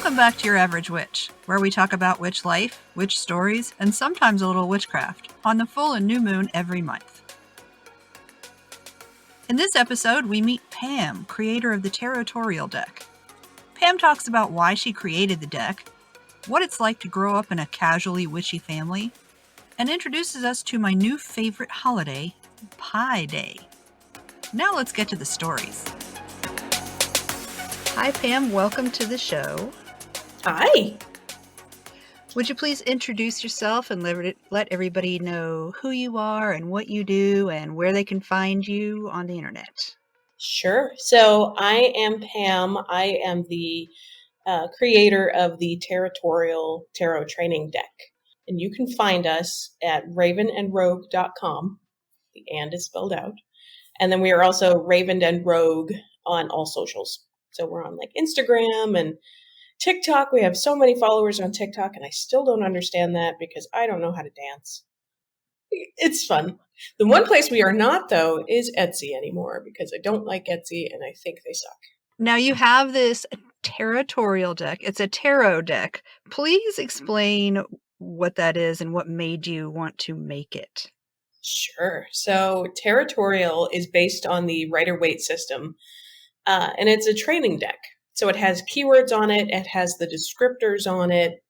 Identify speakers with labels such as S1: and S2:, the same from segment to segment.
S1: Welcome back to Your Average Witch, where we talk about witch life, witch stories, and sometimes a little witchcraft on the full and new moon every month. In this episode, we meet Pam, creator of the Tarotorial Deck. Pam talks about why she created the deck, what it's like to grow up in a casually witchy family, and introduces us to my new favorite holiday, Pie Day. Now let's get to the stories. Hi Pam, welcome to the show.
S2: Hi.
S1: Would you please introduce yourself and let everybody know who you are and what you do and where they can find you on the internet?
S2: Sure. So I am Pam. I am the creator of the Tarotorial Tarot Training Deck. And you can find us at ravenandrogue.com. The and is spelled out. And then we are also Raven and Rogue on all socials. So we're on like Instagram and TikTok. We have so many followers on TikTok, and I still don't understand that because I don't know how to dance. It's fun. The one place we are not, though, is Etsy anymore because I don't like Etsy and I think they suck.
S1: Now you have this Tarotorial deck. It's a tarot deck. Please explain what that is and what made you want to make it.
S2: Sure. So Tarotorial is based on the Rider-Waite system, and it's a training deck. So it has keywords on it. It has the descriptors on it.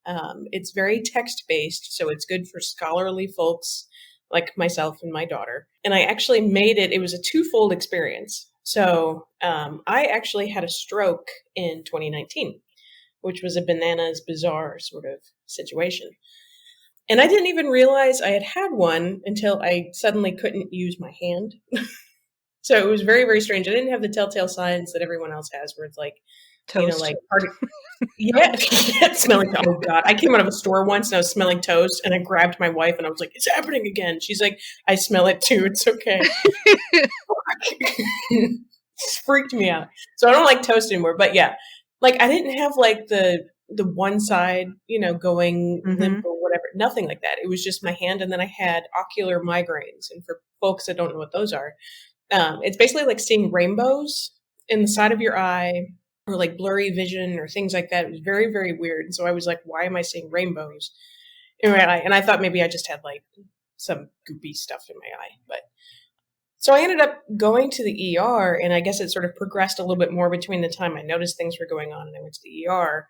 S2: It's very text-based, so it's good for scholarly folks like myself and my daughter. And I actually made it. It was a twofold experience. So I actually had a stroke in 2019, which was a bananas bizarre sort of situation. And I didn't even realize I had had one until I suddenly couldn't use my hand. So it was very, very strange. I didn't have the telltale signs that everyone else has where it's like,
S1: Toast.
S2: you know, like, yeah, smelling, oh God. I came out of a store once and I was smelling toast and I grabbed my wife and I was like, it's happening again. She's like, I smell it too. It's okay. It freaked me out. So I don't like toast anymore. But yeah, like I didn't have like the one side, you know, going limp or whatever. Nothing like that. It was just my hand. And then I had ocular migraines. And for folks that don't know what those are, it's basically like seeing rainbows in the side of your eye or like blurry vision or things like that. It was very, very weird. And so I was like, why am I seeing rainbows in my eye? And I thought maybe I just had like some goopy stuff in my eye. But so I ended up going to the ER, and I guess it sort of progressed a little bit more between the time I noticed things were going on and I went to the ER.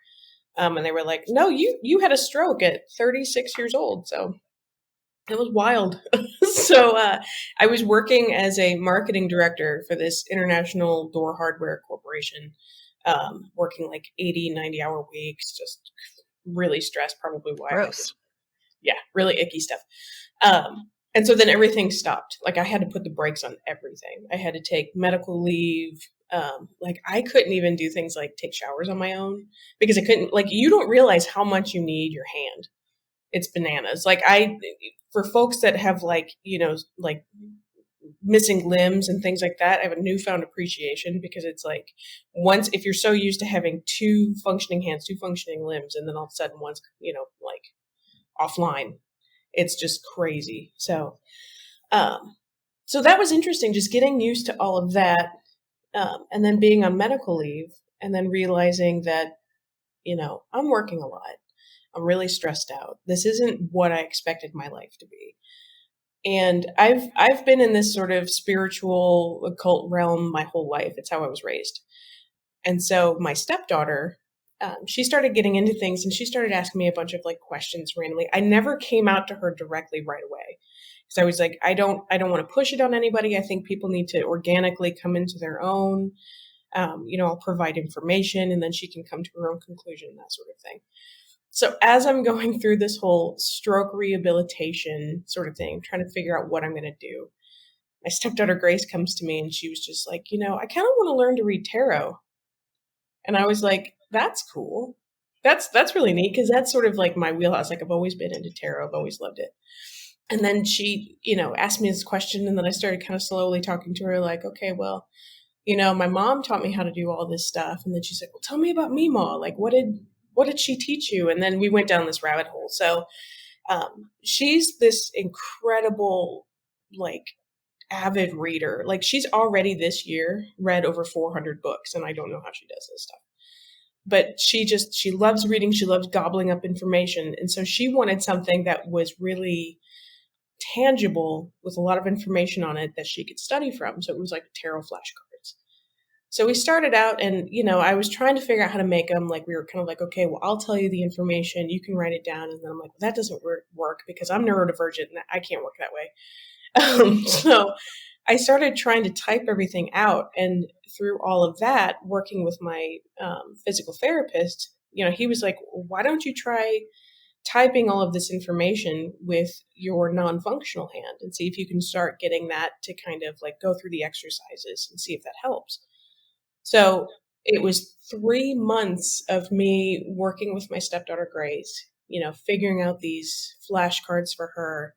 S2: And they were like, no, you had a stroke at 36 years old. So it was wild. So I was working as a marketing director for this international door hardware corporation, working like 80, 90-hour weeks, just really stressed, probably why.
S1: Gross.
S2: Yeah, really icky stuff. And so then everything stopped. Like I had to put the brakes on everything. I had to take medical leave. Like I couldn't even do things like take showers on my own because I couldn't, like, you don't realize how much you need your hand. It's bananas. Like for folks that have like, you know, like missing limbs and things like that, I have a newfound appreciation because it's like if you're so used to having two functioning hands, two functioning limbs, and then all of a sudden one's, you know, like offline, it's just crazy. So, so that was interesting, just getting used to all of that. And then being on medical leave and then realizing that, you know, I'm working a lot. I'm really stressed out. This isn't what I expected my life to be. And I've been in this sort of spiritual occult realm my whole life. It's how I was raised. And so my stepdaughter, she started getting into things and she started asking me a bunch of like questions randomly. I never came out to her directly right away because I was like, I don't want to push it on anybody. I think people need to organically come into their own. You know, I'll provide information and then she can come to her own conclusion, that sort of thing. So as I'm going through this whole stroke rehabilitation sort of thing, trying to figure out what I'm going to do, my stepdaughter Grace comes to me and she was just like, you know, I kind of want to learn to read tarot. And I was like, that's cool. That's really neat because that's sort of like my wheelhouse. Like I've always been into tarot. I've always loved it. And then she, you know, asked me this question and then I started kind of slowly talking to her like, okay, well, you know, my mom taught me how to do all this stuff. And then she's like, well, tell me about Meemaw. Like, what did she teach you? And then we went down this rabbit hole. So she's this incredible, like, avid reader. Like she's already this year read over 400 books. And I don't know how she does this stuff. but she loves reading. She loves gobbling up information. And so she wanted something that was really tangible with a lot of information on it that she could study from. So it was like tarot flashcards. So we started out, and I was trying to figure out how to make them. Like, we were kind of like, okay, well, I'll tell you the information, you can write it down. And then I'm like, well, that doesn't work because I'm neurodivergent and I can't work that way. So I started trying to type everything out, and through all of that, working with my physical therapist, he was like, why don't you try typing all of this information with your non-functional hand and see if you can start getting that to kind of like go through the exercises and see if that helps. So it was 3 months of me working with my stepdaughter Grace, figuring out these flashcards for her,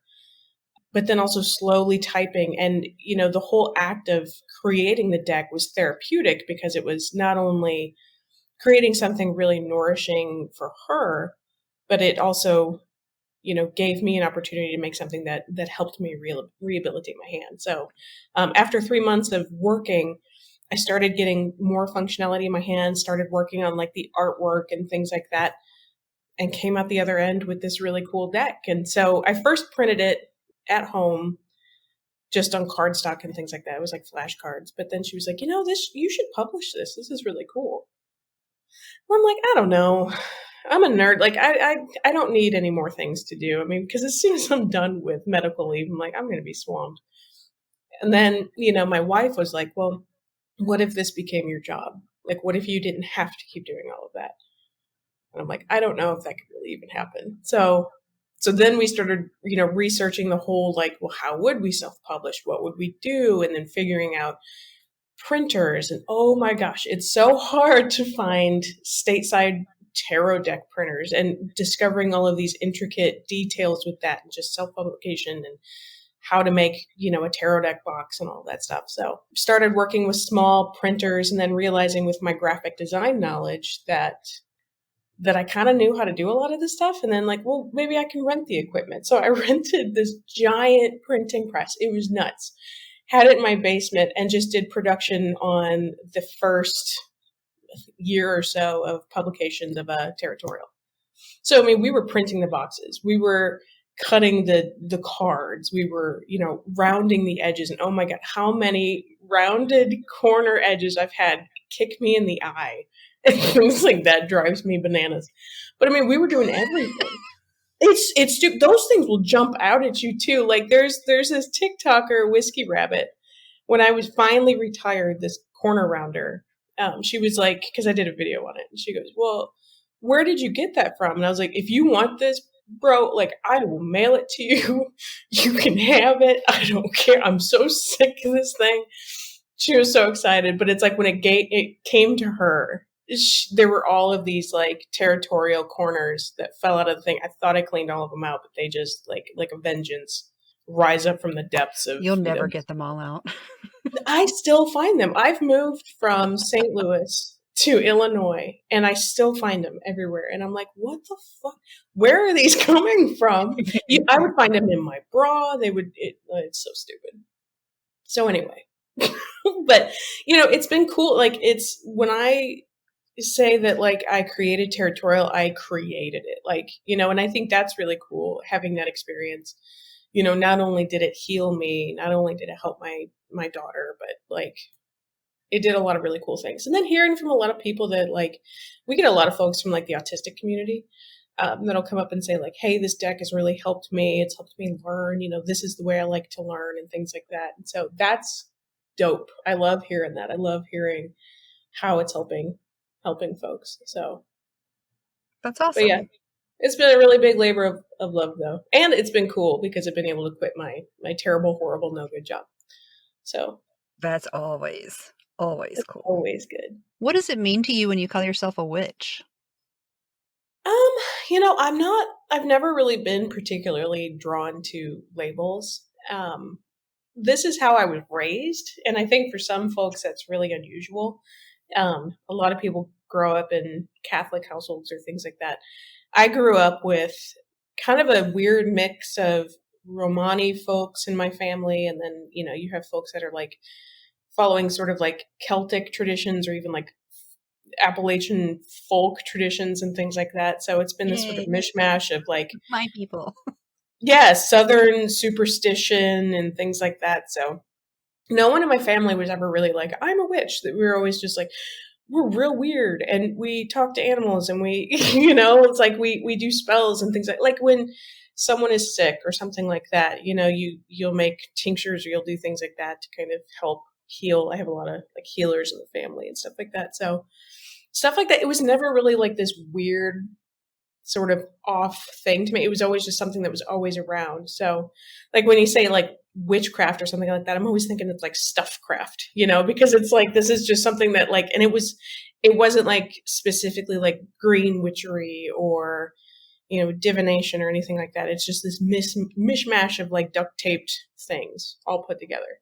S2: but then also slowly typing. And the whole act of creating the deck was therapeutic because it was not only creating something really nourishing for her, but it also gave me an opportunity to make something that helped me rehabilitate my hand. So after 3 months of working, I started getting more functionality in my hand, started working on like the artwork and things like that, and came out the other end with this really cool deck. And so I first printed it at home just on cardstock and things like that. It was like flashcards. But then she was like, you should publish this. This is really cool. Well, I'm like, I don't know. I'm a nerd. Like, I don't need any more things to do. I mean, because as soon as I'm done with medical leave, I'm like, I'm going to be swamped. And then, my wife was like, well, what if this became your job? Like, what if you didn't have to keep doing all of that? And I'm like, I don't know if that could really even happen. So then we started, researching the whole, like, well, how would we self-publish? What would we do? And then figuring out printers. And oh my gosh, it's so hard to find stateside tarot deck printers, and discovering all of these intricate details with that, and just self-publication and how to make, a tarot deck box and all that stuff. So started working with small printers, and then realizing with my graphic design knowledge that I kind of knew how to do a lot of this stuff. And then like, well, maybe I can rent the equipment. So I rented this giant printing press. It was nuts. Had it in my basement and just did production on the first year or so of publications of a Tarotorial. So, I mean, we were printing the boxes. We were cutting the cards. We were, rounding the edges. And oh my God, how many rounded corner edges I've had kick me in the eye. And things like that drives me bananas. But I mean, we were doing everything. It's those things will jump out at you too. Like there's this TikToker, Whiskey Rabbit. When I was finally retired, this corner rounder, she was like, because I did a video on it, and she goes, well, where did you get that from? And I was like, if you want this, bro, like I will mail it to you. You can have it. I don't care. I'm so sick of this thing. She was so excited. But it's like when it came to her, there were all of these like territorial corners that fell out of the thing. I thought I cleaned all of them out, but they just like a vengeance rise up from the depths of.
S1: You'll never get them all out.
S2: I still find them. I've moved from St. Louis to Illinois, and I still find them everywhere. And I'm like, what the fuck? Where are these coming from? I would find them in my bra. It's so stupid. So anyway, but it's been cool. Like when I say that like I created Tarotorial, I created it. Like, and I think that's really cool having that experience. Not only did it heal me, not only did it help my daughter, but like it did a lot of really cool things. And then hearing from a lot of people that like, we get a lot of folks from like the autistic community that'll come up and say like, hey, this deck has really helped me. It's helped me learn, this is the way I like to learn and things like that. And so that's dope. I love hearing that. I love hearing how it's helping folks. So
S1: that's awesome.
S2: But yeah, it's been a really big labor of love though. And it's been cool because I've been able to quit my terrible, horrible, no good job. So
S1: that's always cool.
S2: Always good.
S1: What does it mean to you when you call yourself a witch?
S2: I've never really been particularly drawn to labels. This is how I was raised. And I think for some folks that's really unusual. A lot of people grow up in Catholic households or things like that. I grew up with kind of a weird mix of Romani folks in my family. And then, you have folks that are like following sort of like Celtic traditions or even like Appalachian folk traditions and things like that. So it's been this sort of
S1: Yay.
S2: mishmash of like,
S1: My people.
S2: yeah, Southern superstition and things like that. So no one in my family was ever really like, I'm a witch. That we were always just like, we're real weird and we talk to animals and we, it's like we do spells and things like when someone is sick or something like that, you'll make tinctures or you'll do things like that to kind of help heal. I have a lot of like healers in the family and stuff like that. So stuff like that. It was never really like this weird sort of off thing to me. It was always just something that was always around. So like when you say like witchcraft or something like that, I'm always thinking it's like stuffcraft, because it's like this is just something that like, and it wasn't like specifically like green witchery or divination or anything like that. It's just this mishmash of like duct taped things all put together.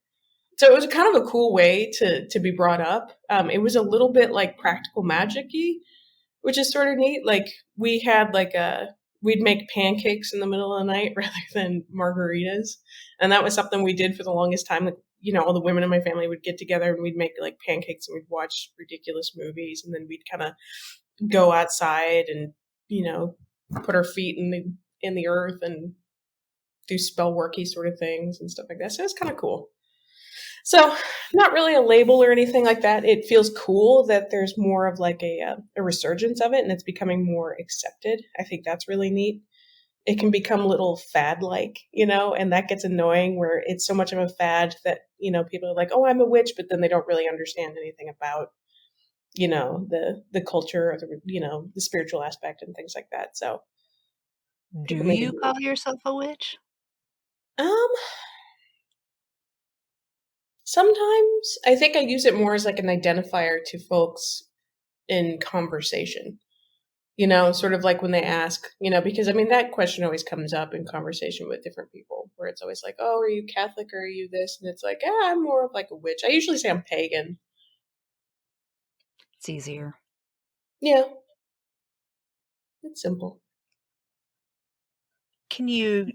S2: So it was kind of a cool way to be brought up. It was a little bit like practical magic-y, which is sort of neat. Like we had like we'd make pancakes in the middle of the night rather than margaritas. And that was something we did for the longest time. Like, all the women in my family would get together and we'd make like pancakes and we'd watch ridiculous movies. And then we'd kind of go outside and, put our feet in the earth and do spell worky sort of things and stuff like that. So it's kind of cool. So not really a label or anything like that. It feels cool that there's more of like a resurgence of it and it's becoming more accepted. I think that's really neat. It can become a little fad-like, and that gets annoying where it's so much of a fad that, people are like, oh, I'm a witch, but then they don't really understand anything about, the culture or the spiritual aspect and things like that. So
S1: Do you call yourself a witch?
S2: Sometimes I think I use it more as like an identifier to folks in conversation, sort of like when they ask, because I mean, that question always comes up in conversation with different people where it's always like, oh, are you Catholic or are you this? And it's like, yeah, I'm more of like a witch. I usually say I'm pagan.
S1: It's easier.
S2: Yeah. It's simple.
S1: Can you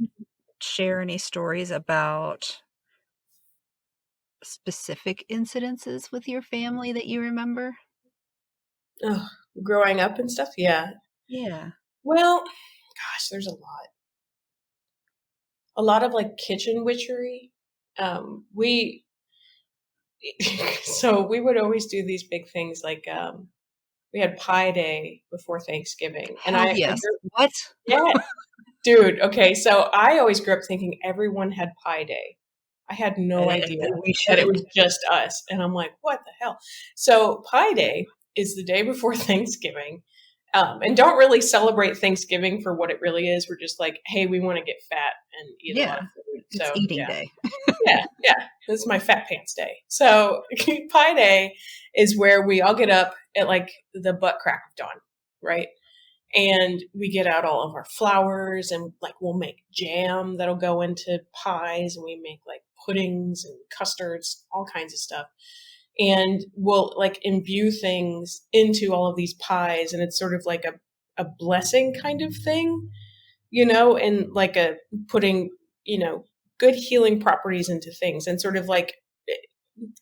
S1: share any stories about specific incidences with your family that you remember?
S2: Oh, growing up and stuff? Yeah.
S1: Yeah.
S2: Well, gosh, there's a lot. A lot of like kitchen witchery. We so we would always do these big things like we had Pie Day before Thanksgiving, and
S1: Hell yes. What?
S2: yeah, dude. Okay, so I always grew up thinking everyone had Pie Day. I had no idea
S1: We
S2: that it was
S1: shouldn't.
S2: just us, and I'm like, what the hell? So Pie Day is the day before Thanksgiving, and don't really celebrate Thanksgiving for what it really is. We're just like, hey, we want to get fat and eat a lot
S1: Yeah.
S2: of food.
S1: It's
S2: So
S1: eating
S2: yeah.
S1: day.
S2: Yeah. This is my fat pants day. So Pie Day is where we all get up at like the butt crack of dawn, right? And we get out all of our flours and like we'll make jam that'll go into pies and we make like puddings and custards, all kinds of stuff. And we'll like imbue things into all of these pies and it's sort of like a blessing kind of thing, and like a putting, good healing properties into things and sort of like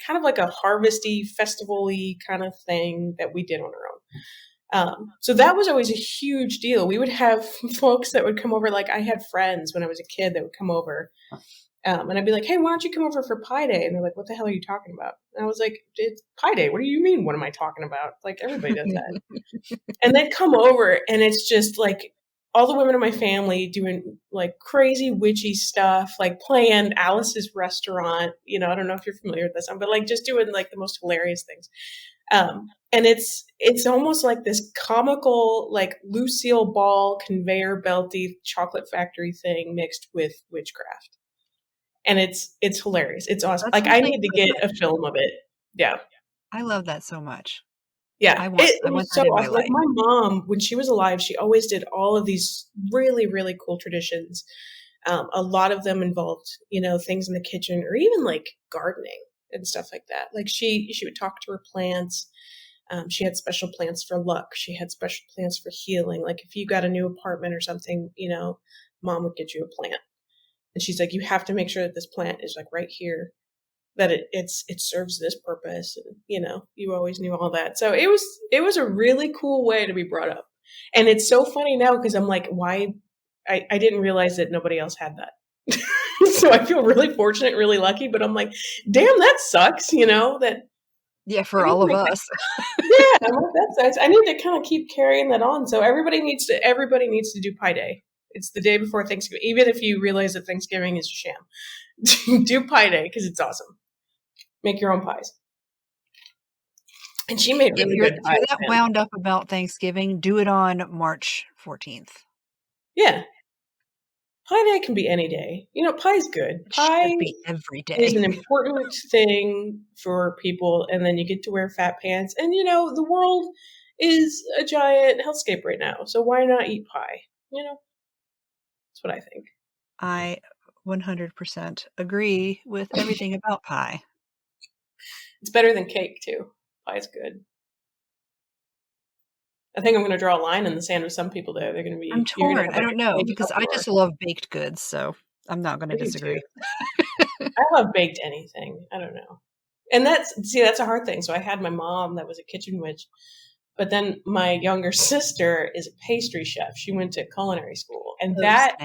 S2: kind of like a harvesty festival-y kind of thing that we did on our own. So that was always a huge deal. We would have folks that would come over. Like I had friends when I was a kid that would come over, and I'd be like, "Hey, why don't you come over for Pie Day?" And they're like, "What the hell are you talking about?" And I was like, "It's Pie Day. What do you mean? What am I talking about? Like everybody does that." And they'd come over, and it's just like all the women in my family doing like crazy witchy stuff, like playing Alice's Restaurant. I don't know if you're familiar with this one, but like just doing like the most hilarious things. And it's almost like this comical, like Lucille Ball conveyor belty chocolate factory thing mixed with witchcraft. And it's hilarious. It's awesome.
S1: That
S2: Like
S1: sounds
S2: I
S1: like
S2: need to
S1: so
S2: get a
S1: much.
S2: film of it. Yeah.
S1: I love that so much.
S2: Yeah.
S1: I
S2: It
S1: want
S2: was so
S1: that in my
S2: awesome. Like
S1: life.
S2: my mom, when she was alive, she always did all of these really, really cool traditions. A lot of them involved, things in the kitchen or even like gardening and stuff like that. Like she would talk to her plants. She had special plants for luck. She had special plants for healing. Like if you got a new apartment or something, mom would get you a plant. And she's like, you have to make sure that this plant is like right here. that it serves this purpose, and you always knew all that. So it was a really cool way to be brought up, and it's so funny now because I'm like, why I didn't realize that nobody else had that. So I feel really fortunate, really lucky, but I'm like, damn, that sucks, that.
S1: Yeah, for all of us.
S2: Yeah, I'm like, that sucks. I need to kind of keep carrying that on. So everybody needs to do Pie Day. It's the day before Thanksgiving, even if you realize that Thanksgiving is a sham. Do Pie Day because it's awesome. Make your own pies. And she made really good pies.
S1: If you're that wound up about Thanksgiving, do it on March 14th.
S2: Yeah. Pie Day can be any day. Pie's good. Pie
S1: should be every day.
S2: is an important thing for people, and then you get to wear fat pants. And the world is a giant hellscape right now, so why not eat pie? That's what I think.
S1: I 100% agree with everything about pie.
S2: It's better than cake too. Pie's good. I think I'm going to draw a line in the sand with some people though. They're going to be.
S1: I'm torn. I don't know because I just love baked goods, so I'm not going to disagree.
S2: I love baked anything. I don't know. And that's a hard thing. So I had my mom that was a kitchen witch, but then my younger sister is a pastry chef. She went to culinary school, and that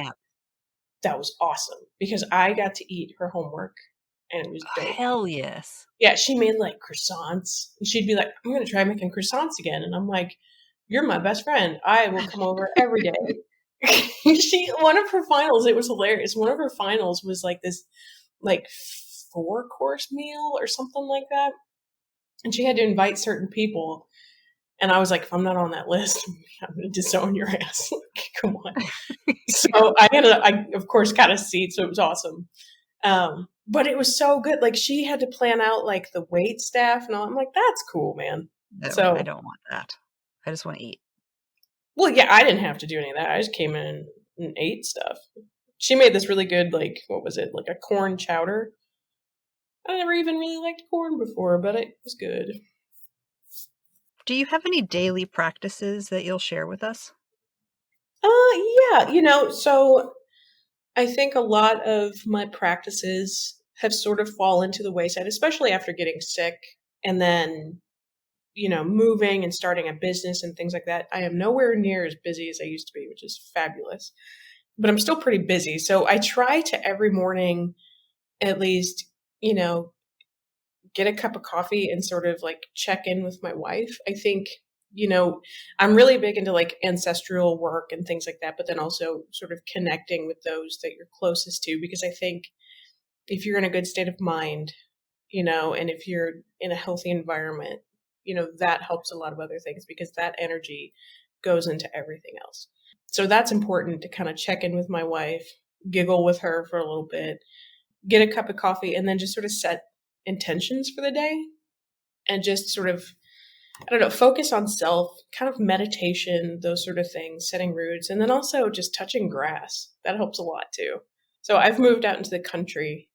S2: was awesome because I got to eat her homework, and it was dope.
S1: Hell yes.
S2: Yeah, she made like croissants, and she'd be like, "I'm going to try making croissants again," and I'm like, "You're my best friend. I will come over every day." One of her finals, it was hilarious. One of her finals was like this, like 4-course meal or something like that, and she had to invite certain people. And I was like, if I'm not on that list, I'm going to disown your ass. Come on. So I of course got a seat, so it was awesome. But it was so good. Like she had to plan out like the wait staff and all. I'm like, that's cool, man.
S1: No,
S2: so
S1: I don't want that. I just want to eat.
S2: Well, yeah, I didn't have to do any of that. I just came in and ate stuff. She made this really good, like, what was it? Like a corn chowder. I never even really liked corn before, but it was good.
S1: Do you have any daily practices that you'll share with us?
S2: Yeah, so I think a lot of my practices have sort of fallen to the wayside, especially after getting sick and then, moving and starting a business and things like that. I am nowhere near as busy as I used to be, which is fabulous, but I'm still pretty busy. So I try to every morning at least, get a cup of coffee and sort of like check in with my wife. I think, I'm really big into like ancestral work and things like that, but then also sort of connecting with those that you're closest to, because I think if you're in a good state of mind, and if you're in a healthy environment, that helps a lot of other things because that energy goes into everything else. So that's important to kind of check in with my wife, giggle with her for a little bit, get a cup of coffee, and then just sort of set intentions for the day and just sort of, I don't know, focus on self, kind of meditation, those sort of things, setting roots, and then also just touching grass. That helps a lot too. So I've moved out into the country.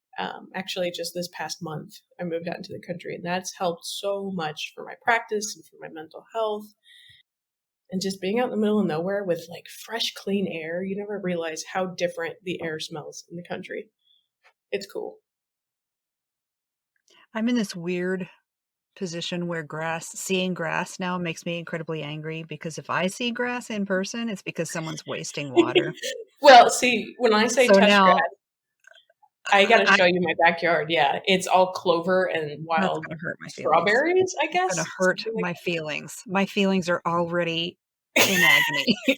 S2: Actually, just this past month, I moved out into the country, and that's helped so much for my practice and for my mental health. And just being out in the middle of nowhere with like fresh, clean air, you never realize how different the air smells in the country. It's cool.
S1: I'm in this weird position where seeing grass now makes me incredibly angry because if I see grass in person, it's because someone's wasting water.
S2: Well, see, when I say touch
S1: now,
S2: grass, I got to show you my backyard. Yeah, it's all clover and wild strawberries, I guess.
S1: It's going to hurt my feelings. My feelings are already in agony.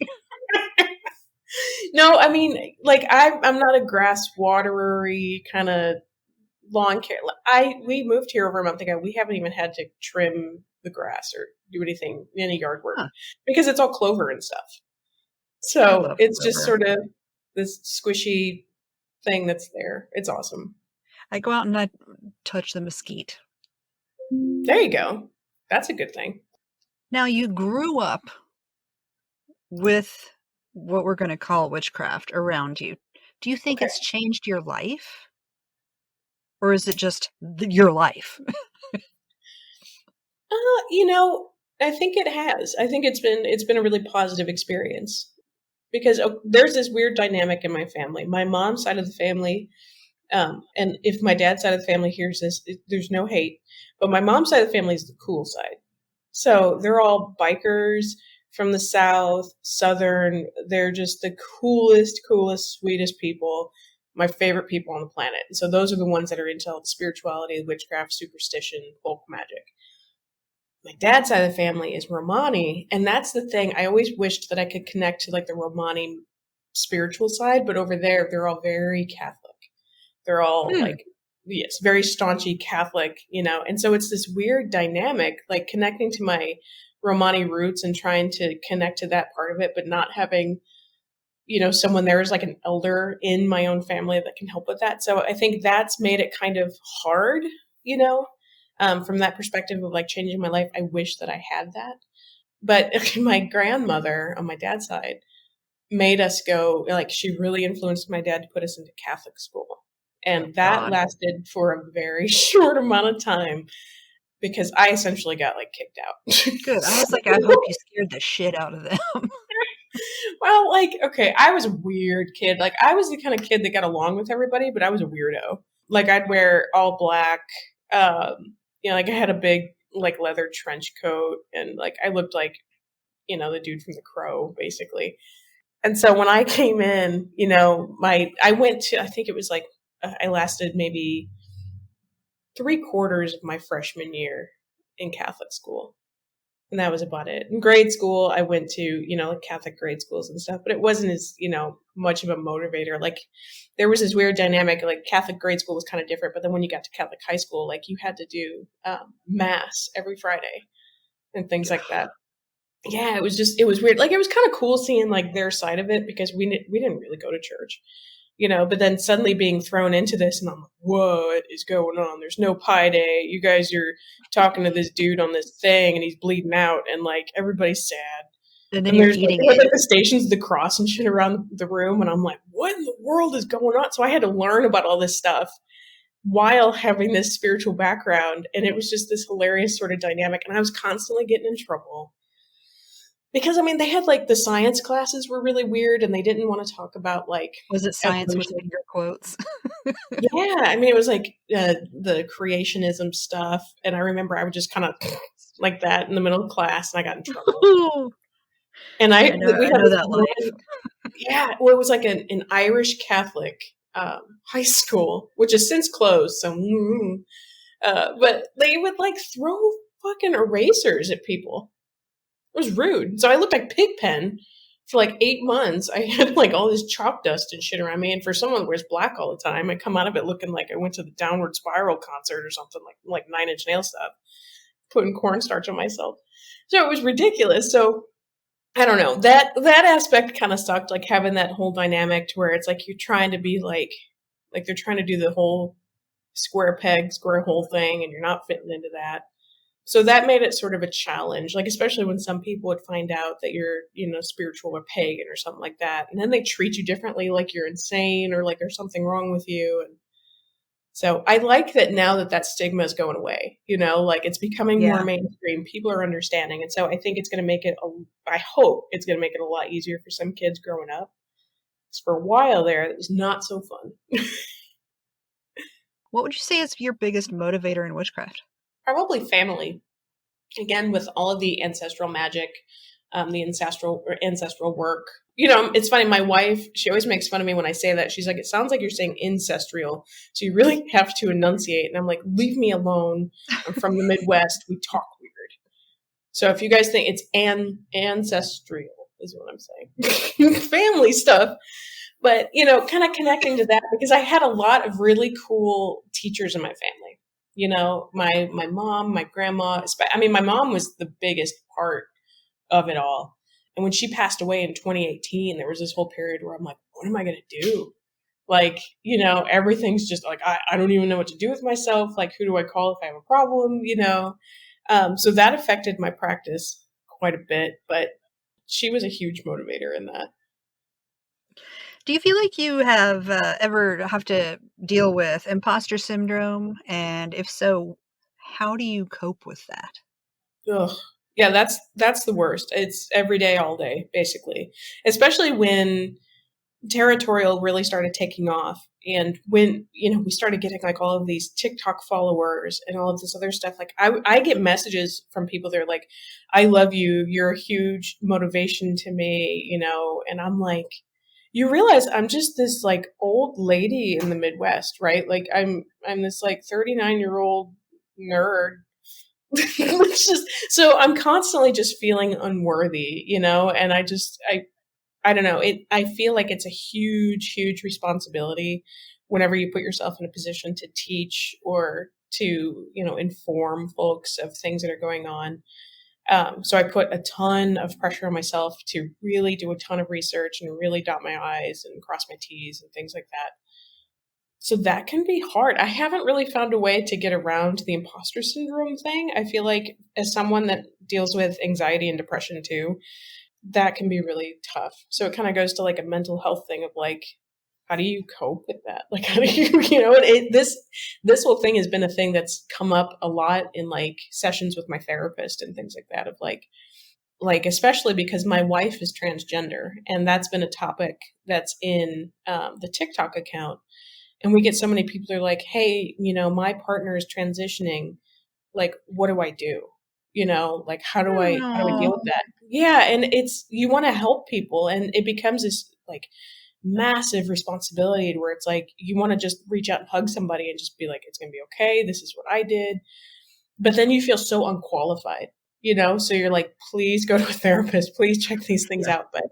S2: No, I mean, like I'm not a grass watery kind of lawn care. We moved here over a month ago. We haven't even had to trim the grass or do any yard work because it's all clover and stuff. So it's just sort of this squishy thing that's there. It's awesome.
S1: I go out and I touch the mesquite.
S2: There you go. That's a good thing.
S1: Now you grew up with what we're going to call witchcraft around you. Do you think it's changed your life? Or is it just your life?
S2: I think it has. I think it's been a really positive experience because there's this weird dynamic in my family. My mom's side of the family, And if my dad's side of the family hears this, there's no hate, but my mom's side of the family is the cool side. So they're all bikers from the South, Southern. They're just the coolest, sweetest people. My favorite people on the planet. And so those are the ones that are into spirituality, witchcraft, superstition, folk magic. My dad's side of the family is Romani, and that's the thing. I always wished that I could connect to like the Romani spiritual side, but over there they're all very Catholic. They're all
S1: Hmm.
S2: like, yes, very staunchy Catholic, and so it's this weird dynamic, like connecting to my Romani roots and trying to connect to that part of it, but not having, someone there is like an elder in my own family that can help with that. So I think that's made it kind of hard, you know, from that perspective of like changing my life. I wish that I had that. But my grandmother on my dad's side made us go, like, she really influenced my dad to put us into Catholic school. And that
S1: God.
S2: lasted for a very short amount of time because I essentially got like kicked out.
S1: Good. I was like, I hope you scared the shit out of them.
S2: Well, like, okay, I was a weird kid. Like, I was the kind of kid that got along with everybody, but I was a weirdo. Like, I'd wear all black. Like I had a big like leather trench coat, and like I looked like, the dude from The Crow, basically. And so when I came in, I went to, I think it was like, I lasted maybe 3/4 of my freshman year in Catholic school. And that was about it. In grade school, I went to, Catholic grade schools and stuff, but it wasn't as, much of a motivator. Like, there was this weird dynamic, like Catholic grade school was kind of different, but then when you got to Catholic high school, like you had to do mass every Friday and things like that. Yeah, it was weird. Like, it was kind of cool seeing like their side of it because we didn't really go to church, but then suddenly being thrown into this, and I'm like, what is going on? There's no Pi Day. You guys are talking to this dude on this thing, and he's bleeding out, and like everybody's sad.
S1: And then
S2: And
S1: you're
S2: there's like,
S1: eating
S2: they had,
S1: it.
S2: like, the stations of the cross and shit around the room, and I'm like, what in the world is going on? So I had to learn about all this stuff while having this spiritual background, and it was just this hilarious sort of dynamic, and I was constantly getting in trouble because I mean they had like the science classes were really weird, and they didn't want to talk about like
S1: Was it science with
S2: evolution.
S1: finger quotes?
S2: Yeah, I mean, it was like the creationism stuff, and I remember I would just kind of like that in the middle of class, and I got in trouble. And
S1: I know
S2: we
S1: I
S2: had
S1: know
S2: this
S1: that
S2: one,
S1: life.
S2: yeah, well, it was like an Irish Catholic high school, which has since closed. So, but they would like throw fucking erasers at people. It was rude. So I looked like Pigpen for like 8 months. I had like all this chalk dust and shit around me. And for someone that wears black all the time, I come out of it looking like I went to the Downward Spiral concert or something, like Nine Inch Nail stuff, putting cornstarch on myself. So it was ridiculous. So I don't know, that aspect kind of sucked, like having that whole dynamic to where it's like you're trying to be like they're trying to do the whole square peg, square hole thing, and you're not fitting into that. So that made it sort of a challenge, like especially when some people would find out that you're, spiritual or pagan or something like that, and then they treat you differently, like you're insane or like there's something wrong with you. And so I like that now that that stigma is going away, like it's becoming more
S1: Yeah.
S2: mainstream. People are understanding, and so I think it's going to make it. I hope it's going to make it a lot easier for some kids growing up. Because for a while there, it was not so fun.
S1: What would you say is your biggest motivator in witchcraft?
S2: Probably family. Again, with all of the ancestral magic, the ancestral work. It's funny. My wife, she always makes fun of me when I say that. She's like, "It sounds like you're saying ancestral, so you really have to enunciate." And I'm like, "Leave me alone. I'm from the Midwest. We talk weird." So if you guys think it's ancestral, is what I'm saying, family stuff. But kind of connecting to that because I had a lot of really cool teachers in my family. My mom, my grandma. I mean, my mom was the biggest part of it all. And when she passed away in 2018, there was this whole period where I'm like, what am I going to do? Like, everything's just like, I don't even know what to do with myself. Like, who do I call if I have a problem? So that affected my practice quite a bit, but she was a huge motivator in that.
S1: Do you feel like you have ever have to deal with imposter syndrome? And if so, how do you cope with that?
S2: Ugh. Yeah, that's the worst. It's every day, all day, basically. Especially when Tarotorial really started taking off. And when, we started getting like all of these TikTok followers and all of this other stuff, like I get messages from people that are like, I love you. You're a huge motivation to me, and I'm like, you realize I'm just this like old lady in the Midwest, right? Like I'm this like 39-year-old nerd. It's just, so I'm constantly just feeling unworthy, and I don't know. I feel like it's a huge, huge responsibility whenever you put yourself in a position to teach or to, inform folks of things that are going on. So I put a ton of pressure on myself to really do a ton of research and really dot my I's and cross my T's and things like that. So that can be hard. I haven't really found a way to get around the imposter syndrome thing. I feel like as someone that deals with anxiety and depression too, that can be really tough. So it kind of goes to like a mental health thing of like, how do you cope with that? Like, how do you, this whole thing has been a thing that's come up a lot in like sessions with my therapist and things like that of like, especially because my wife is transgender and that's been a topic that's in the TikTok account. And we get so many people that are like, hey, my partner is transitioning. Like, what do I do? Like how do I deal with that? Yeah. And you want to help people and it becomes this like massive responsibility to where it's like, you want to just reach out and hug somebody and just be like, it's going to be okay. This is what I did. But then you feel so unqualified, so you're like, please go to a therapist, please check these things out. But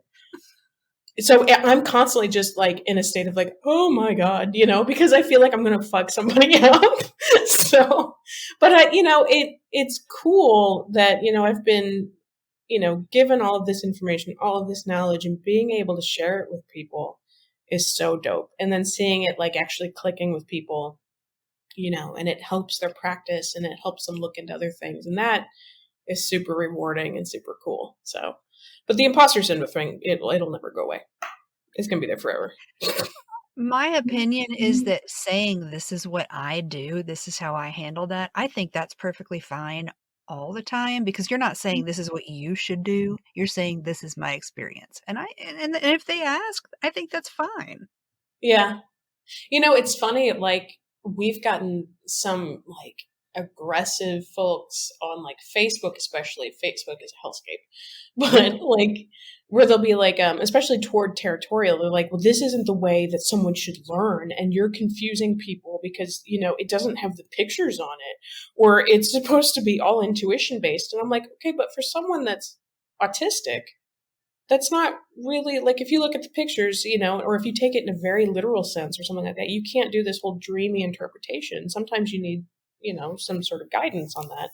S2: so I'm constantly just like in a state of like, oh my God, because I feel like I'm going to fuck somebody up. So, but it's cool that, I've been, given all of this information, all of this knowledge and being able to share it with people is so dope. And then seeing it like actually clicking with people, and it helps their practice and it helps them look into other things. And that is super rewarding and super cool. So, but the imposter syndrome thing, it'll never go away. It's going to be there forever.
S1: My opinion is that saying this is what I do, this is how I handle that, I think that's perfectly fine all the time because you're not saying this is what you should do. You're saying this is my experience. And if they ask, I think that's fine.
S2: Yeah. It's funny, like we've gotten some like aggressive folks on like Facebook, especially. Facebook is a hellscape. But like where they'll be like, especially toward Tarotorial, they're like, well, this isn't the way that someone should learn, and you're confusing people because, it doesn't have the pictures on it, or it's supposed to be all intuition based. And I'm like, okay, but for someone that's autistic, that's not really like if you look at the pictures, or if you take it in a very literal sense or something like that, you can't do this whole dreamy interpretation. Sometimes you need, some sort of guidance on that.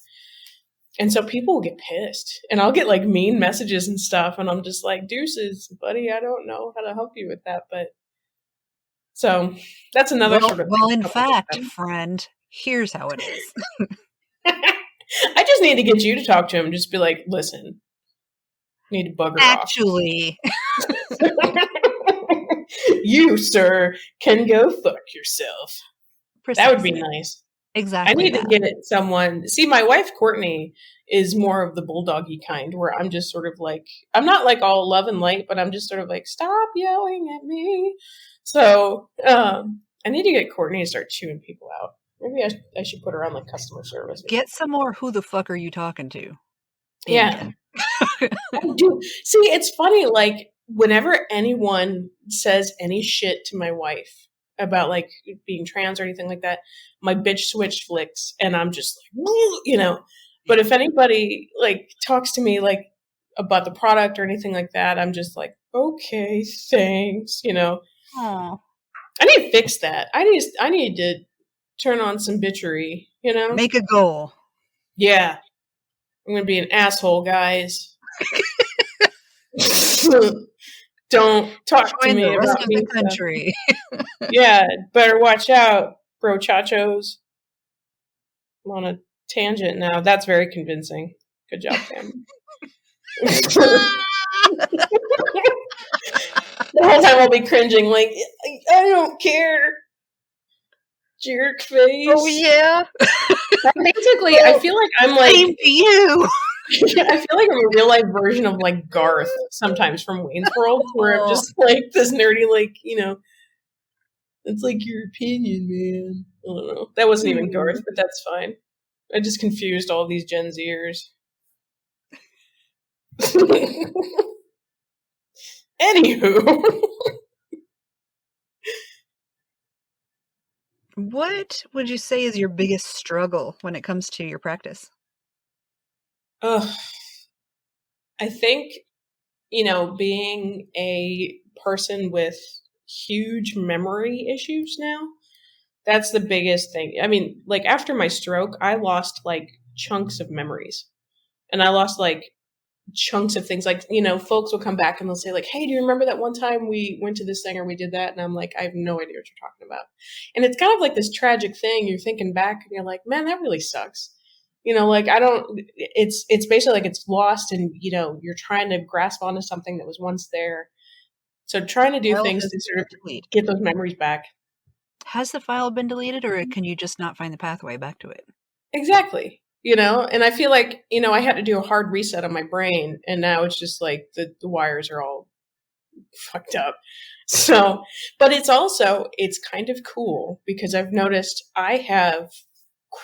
S2: And so people will get pissed and I'll get like mean messages and stuff. And I'm just like, deuces, buddy, I don't know how to help you with that. But so that's another sort of.
S1: Well, in fact, friend, here's how it is.
S2: I just need to get you to talk to him. Just be like, listen, need to bugger
S1: Actually.
S2: off. You, sir, can go fuck yourself. Precisely. That would be nice.
S1: Exactly.
S2: I need to get it someone. See, my wife, Courtney, is more of the bulldoggy kind where I'm just sort of like, I'm not like all love and light, but I'm just sort of like, stop yelling at me. So I need to get Courtney to start chewing people out. Maybe I should put her on like customer service.
S1: Get some more who the fuck are you talking to?
S2: Yeah. See, it's funny, like whenever anyone says any shit to my wife about like being trans or anything like that, my bitch switch flicks and I'm just like, but if anybody like talks to me like about the product or anything like that, I'm just like, okay, thanks,
S1: Aww.
S2: I need to fix that. I need to turn on some bitchery,
S1: Make a goal.
S2: Yeah. I'm going to be an asshole, guys. Don't talk to me
S1: the rest
S2: about
S1: of
S2: me
S1: the country.
S2: Yeah, better watch out, bro chachos. I'm on a tangent now. That's very convincing. Good job, Sam. The whole time I'll be cringing, like, I don't care. Jerk face.
S1: Oh, yeah.
S2: Basically, I feel like I'm like.
S1: Same to you.
S2: I feel like I'm a real life version of like Garth sometimes from Wayne's World, where I'm
S1: Oh.
S2: just like this nerdy, like, it's like your opinion, man. I don't know. That wasn't even Garth, but that's fine. I just confused all these Gen Zers. Anywho.
S1: What would you say is your biggest struggle when it comes to your practice?
S2: I think, being a person with huge memory issues now, that's the biggest thing. I mean, like after my stroke, I lost like chunks of memories. And I lost like chunks of things. Like, folks will come back and they'll say, like, hey, do you remember that one time we went to this thing or we did that? And I'm like, I have no idea what you're talking about. And it's kind of like this tragic thing. You're thinking back and you're like, man, that really sucks. Like I don't, it's basically like it's lost and, you're trying to grasp onto something that was once there. So trying to do
S1: File
S2: things
S1: has
S2: to sort of
S1: been deleted.
S2: get those memories back.
S1: Has the file been deleted, or can you just not find the pathway back to it?
S2: Exactly. And I feel like, I had to do a hard reset on my brain and now it's just like the wires are all fucked up. So, but it's kind of cool because I've noticed I have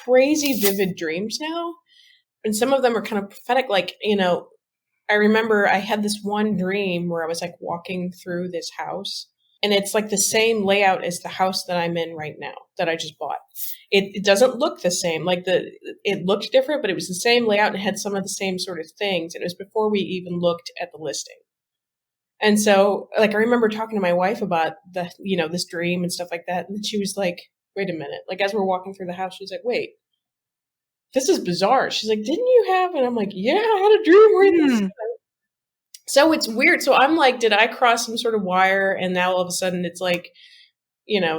S2: crazy vivid dreams now. And some of them are kind of prophetic. Like, I remember I had this one dream where I was like walking through this house and it's like the same layout as the house that I'm in right now that I just bought. It doesn't look the same. Like it looked different, but it was the same layout and had some of the same sort of things. And it was before we even looked at the listing. And so, like, I remember talking to my wife about this dream and stuff like that. And she was like, wait a minute. Like, as we're walking through the house, she's like, wait, this is bizarre. She's like, didn't you have? And I'm like, yeah, I had a dream where this. So it's weird. So I'm like, did I cross some sort of wire? And now all of a sudden it's like,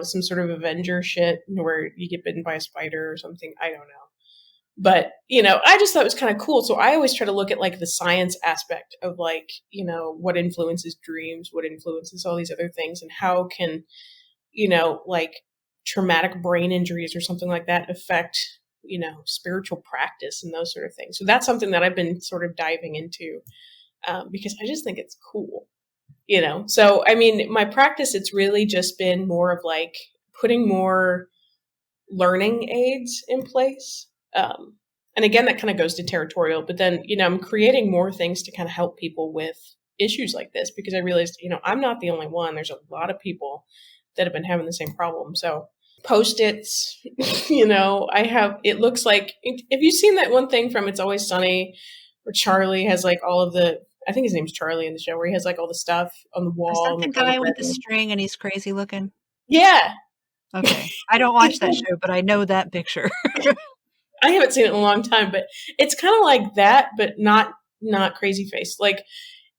S2: some sort of Avenger shit where you get bitten by a spider or something. I don't know. But, I just thought it was kind of cool. So I always try to look at like the science aspect of like, what influences dreams, what influences all these other things, and how can, like traumatic brain injuries or something like that affect, spiritual practice and those sort of things. So that's something that I've been sort of diving into because I just think it's cool. So I mean, my practice, it's really just been more of like putting more learning aids in place. And again, that kind of goes to territorial, but then, I'm creating more things to kind of help people with issues like this because I realized, I'm not the only one. There's a lot of people that have been having the same problem. So Post-its, it looks like, have you seen that one thing from It's Always Sunny where Charlie has like all of I think his name's Charlie in the show, where he has like all the stuff on the
S1: Is
S2: wall.
S1: that the guy with the string and he's crazy looking?
S2: Yeah.
S1: Okay. I don't watch that show, but I know that picture.
S2: I haven't seen it in a long time, but it's kind of like that, but not crazy face. Like,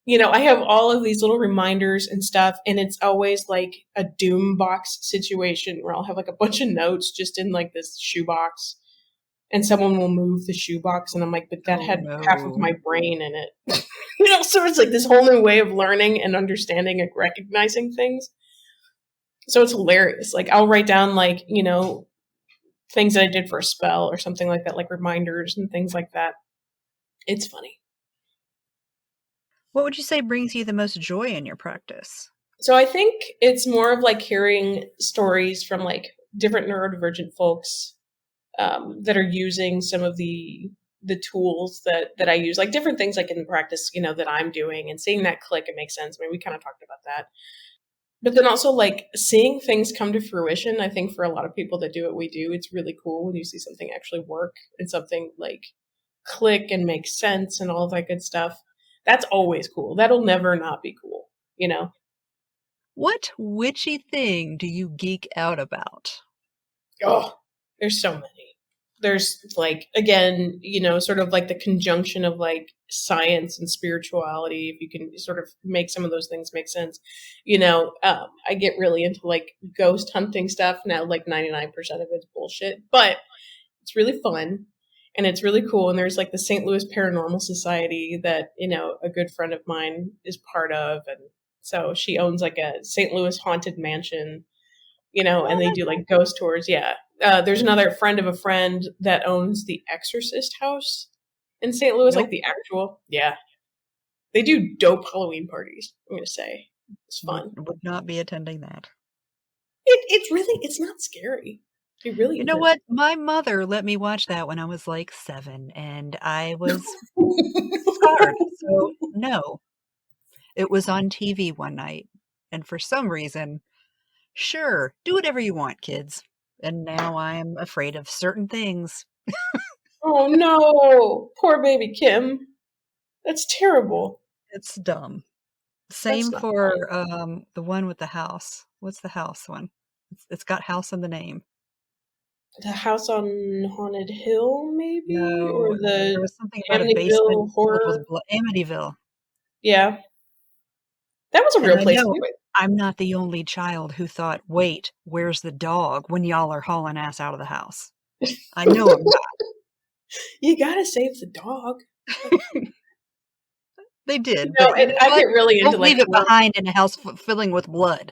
S2: I have all of these little reminders and stuff, and it's always like a doom box situation where I'll have like a bunch of notes just in like this shoebox, and someone will move the shoebox, and I'm like, but that had half of my brain in it. So it's like this whole new way of learning and understanding and recognizing things. So it's hilarious. Like I'll write down like, things that I did for a spell or something like that, like reminders and things like that. It's funny.
S1: What would you say brings you the most joy in your practice?
S2: So I think it's more of like hearing stories from like different neurodivergent folks that are using some of the tools that I use, like different things like in practice, that I'm doing, and seeing that click and make sense. I mean, we kind of talked about that. But then also like seeing things come to fruition. I think for a lot of people that do what we do, it's really cool when you see something actually work and something like click and make sense and all of that good stuff. That's always cool. That'll never not be cool,
S1: What witchy thing do you geek out about?
S2: Oh, there's so many. There's like, again, sort of like the conjunction of like science and spirituality, if you can sort of make some of those things make sense. I get really into like ghost hunting stuff now. Like 99% of it's bullshit, but it's really fun and it's really cool. And there's like the St. Louis Paranormal Society that, a good friend of mine is part of. And so she owns like a St. Louis haunted mansion, and they do like ghost tours. Yeah. There's another friend of a friend that owns the Exorcist house. in St. Louis, like
S1: Nope.
S2: the actual. Yeah, they do dope Halloween parties. I'm gonna say it's fun.
S1: Would not be attending that.
S2: It's not scary. It really
S1: You know
S2: isn't.
S1: what? My mother let me watch that when I was like 7, and I was scarred. So, no. It was on TV one night, and for some reason, sure, do whatever you want, kids. And now I'm afraid of certain things.
S2: Oh no, poor baby Kim. That's terrible.
S1: It's dumb.
S2: That's
S1: Same
S2: not
S1: for
S2: fun.
S1: the one with the house. What's the house one? It's got house in the name.
S2: The House on Haunted Hill, maybe, or
S1: No, there
S2: the
S1: was something about a basement
S2: Amityville
S1: filled with
S2: horror.
S1: blood. Amityville.
S2: Yeah, that was a
S1: And
S2: real
S1: I
S2: place
S1: know
S2: too.
S1: I'm not the only child who thought, wait, where's the dog when y'all are hauling ass out of the house? I know I'm not.
S2: You gotta save the dog.
S1: They
S2: You
S1: did,
S2: know,
S1: but you
S2: and
S1: know
S2: I
S1: what?
S2: get really into
S1: Don't
S2: like
S1: leave it
S2: horror.
S1: behind in a house filling with blood.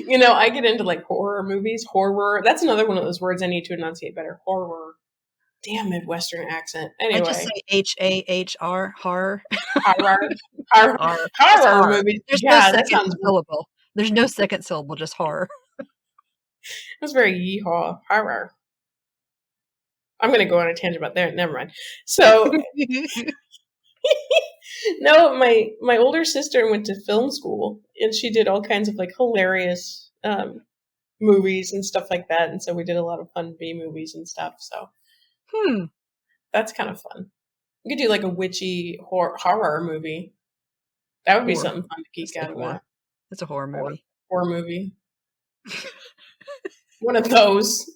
S2: You know, I get into like horror movies. Horror. That's another one of those words I need to enunciate better. Horror. Damn Midwestern accent.
S1: I just
S2: Anyway,
S1: say HAHR, horror.
S2: horror. Horror,
S1: Horror. Just
S2: horror
S1: horror.
S2: movies.
S1: There's no
S2: Yeah, that
S1: second
S2: sounds.
S1: syllable. There's no second syllable, just horror.
S2: That's very yeehaw. Horror. I'm gonna go on a tangent about there. Never mind. So no, my older sister went to film school and she did all kinds of like hilarious movies and stuff like that. And so we did a lot of fun B movies and stuff. So
S1: Hmm.
S2: that's kind of fun. You could do like a witchy horror movie. That would be
S1: Horror.
S2: something fun to
S1: Just
S2: geek
S1: say
S2: out
S1: horror.
S2: about.
S1: It's a horror
S2: Horror,
S1: movie.
S2: horror movie. One of those.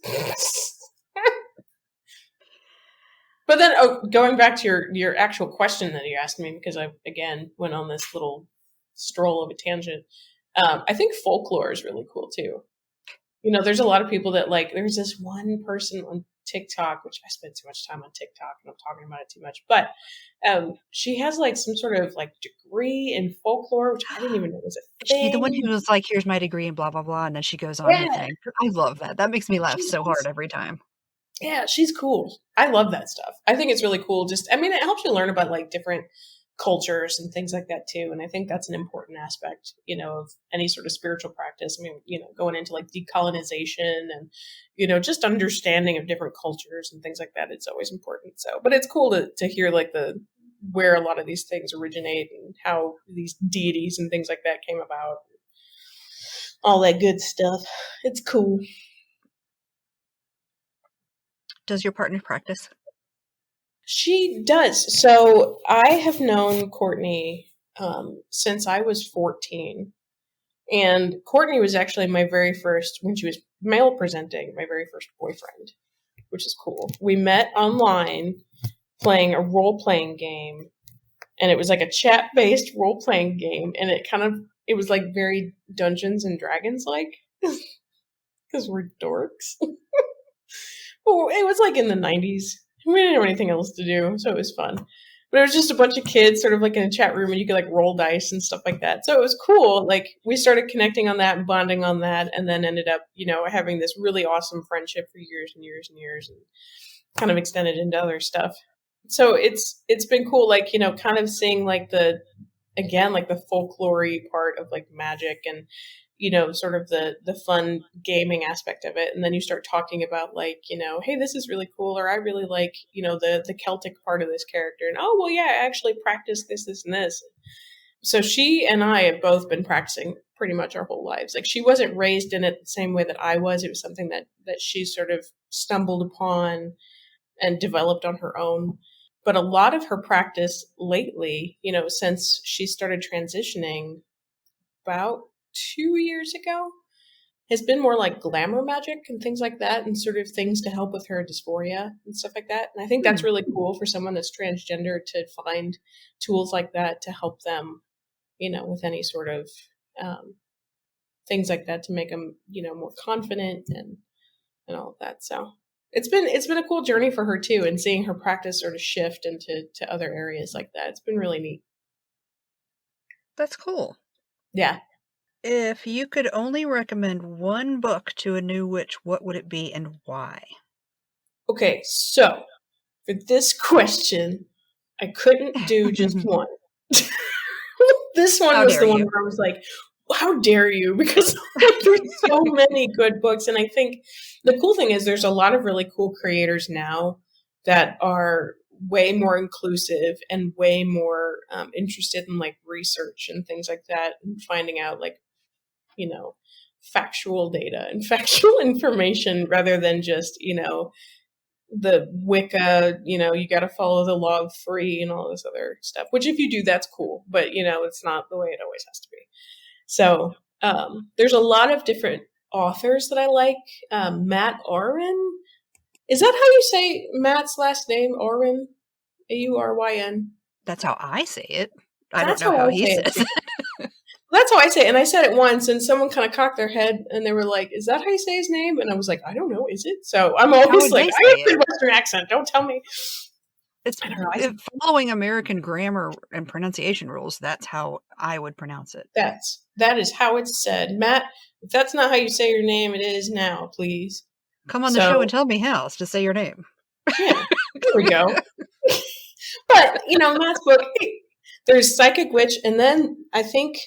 S2: But then, oh, going back to your actual question that you asked me, because I again went on this little stroll of a tangent. I think folklore is really cool too. You know, there's a lot of people that like. There's this one person on TikTok, which I spend too much time on TikTok, and I'm talking about it too much. But she has like some sort of like degree in folklore, which I didn't even know was a
S1: Is she the one
S2: thing.
S1: who was like, here's my degree and blah, blah, blah, and then she goes on her
S2: Yeah,
S1: thing? I love that. That makes me laugh
S2: she's
S1: so hard
S2: awesome.
S1: every time.
S2: Yeah, she's cool. I love that stuff. I think it's really cool. Just, I mean, it helps you learn about like different cultures and things like that too. And I think that's an important aspect, you know, of any sort of spiritual practice. I mean, you know, going into like decolonization and, you know, just understanding of different cultures and things like that. It's always important. So, but it's cool to hear like where a lot of these things originate and how these deities and things like that came about. All that good stuff. It's cool.
S1: Does your partner practice?
S2: She does. So I have known Courtney since I was 14. And Courtney was actually my very first, when she was male presenting, my very first boyfriend, which is cool. We met online playing a role playing game. And it was like a chat based role playing game. And it was like very Dungeons and Dragons like, because we're dorks. Well, it was like in the 90s. We didn't have anything else to do, so it was fun. But it was just a bunch of kids sort of like in a chat room and you could like roll dice and stuff like that. So it was cool. Like we started connecting on that and bonding on that and then ended up, you know, having this really awesome friendship for years and years and years and kind of extended into other stuff. So it's been cool, like, you know, kind of seeing like again like the folklore part of like magic and you know sort of the fun gaming aspect of it and then you start talking about like you know hey this is really cool or I really like you know the Celtic part of this character and oh well yeah I actually practice this and this. So she and I have both been practicing pretty much our whole lives. Like she wasn't raised in it the same way that I was. It was something that she sort of stumbled upon and developed on her own. But a lot of her practice lately, you know, since she started transitioning about 2 years ago, has been more like glamour magic and things like that, and sort of things to help with her dysphoria and stuff like that. And I think that's
S1: Hmm.
S2: really cool for someone that's transgender to find tools like that to help them, you know, with any sort of um, things like that to make them, you know, more confident and all of that. So it's been a cool journey for her too, and seeing her practice sort of shift to other areas like that. It's been really neat.
S1: That's cool.
S2: Yeah.
S1: If you could only recommend one book to a new witch, what would it be and why?
S2: Okay, so For this question, I couldn't do just one. This one
S1: How
S2: was
S1: dare
S2: the one
S1: you.
S2: where I was like, how dare you? Because there's so many good books. And I think the cool thing is there's a lot of really cool creators now that are way more inclusive and way more interested in like research and things like that and finding out like, factual data and factual information rather than just, the Wicca, you got to follow the law of three and all this other stuff, which if you do, that's cool. But, it's not the way it always has to be. So there's a lot of different authors that I like. Matt Auryn. Is that how you say Matt's last name? Auryn? Auryn?
S1: That's how I say it. I don't
S2: That's
S1: know
S2: how
S1: how
S2: I
S1: he
S2: say
S1: says
S2: it.
S1: it.
S2: That's how I say it. And I said it once, and someone kind of cocked their head, and they were like, "Is that how you say his name?" And I was like, "I don't know. Is it?" So I'm
S1: How
S2: always
S1: would
S2: like,
S1: they
S2: "I have
S1: say
S2: a
S1: it?
S2: Western accent. Don't tell me."
S1: It's
S2: I don't know.
S1: following American grammar and pronunciation rules. That's how I would pronounce it.
S2: That is how it's said, Matt. If that's not how you say your name, it is now, please.
S1: Come on the show
S2: So
S1: and tell me how to say your name.
S2: yeah, there we go. But Matt's book. There's Psychic Witch, and then I think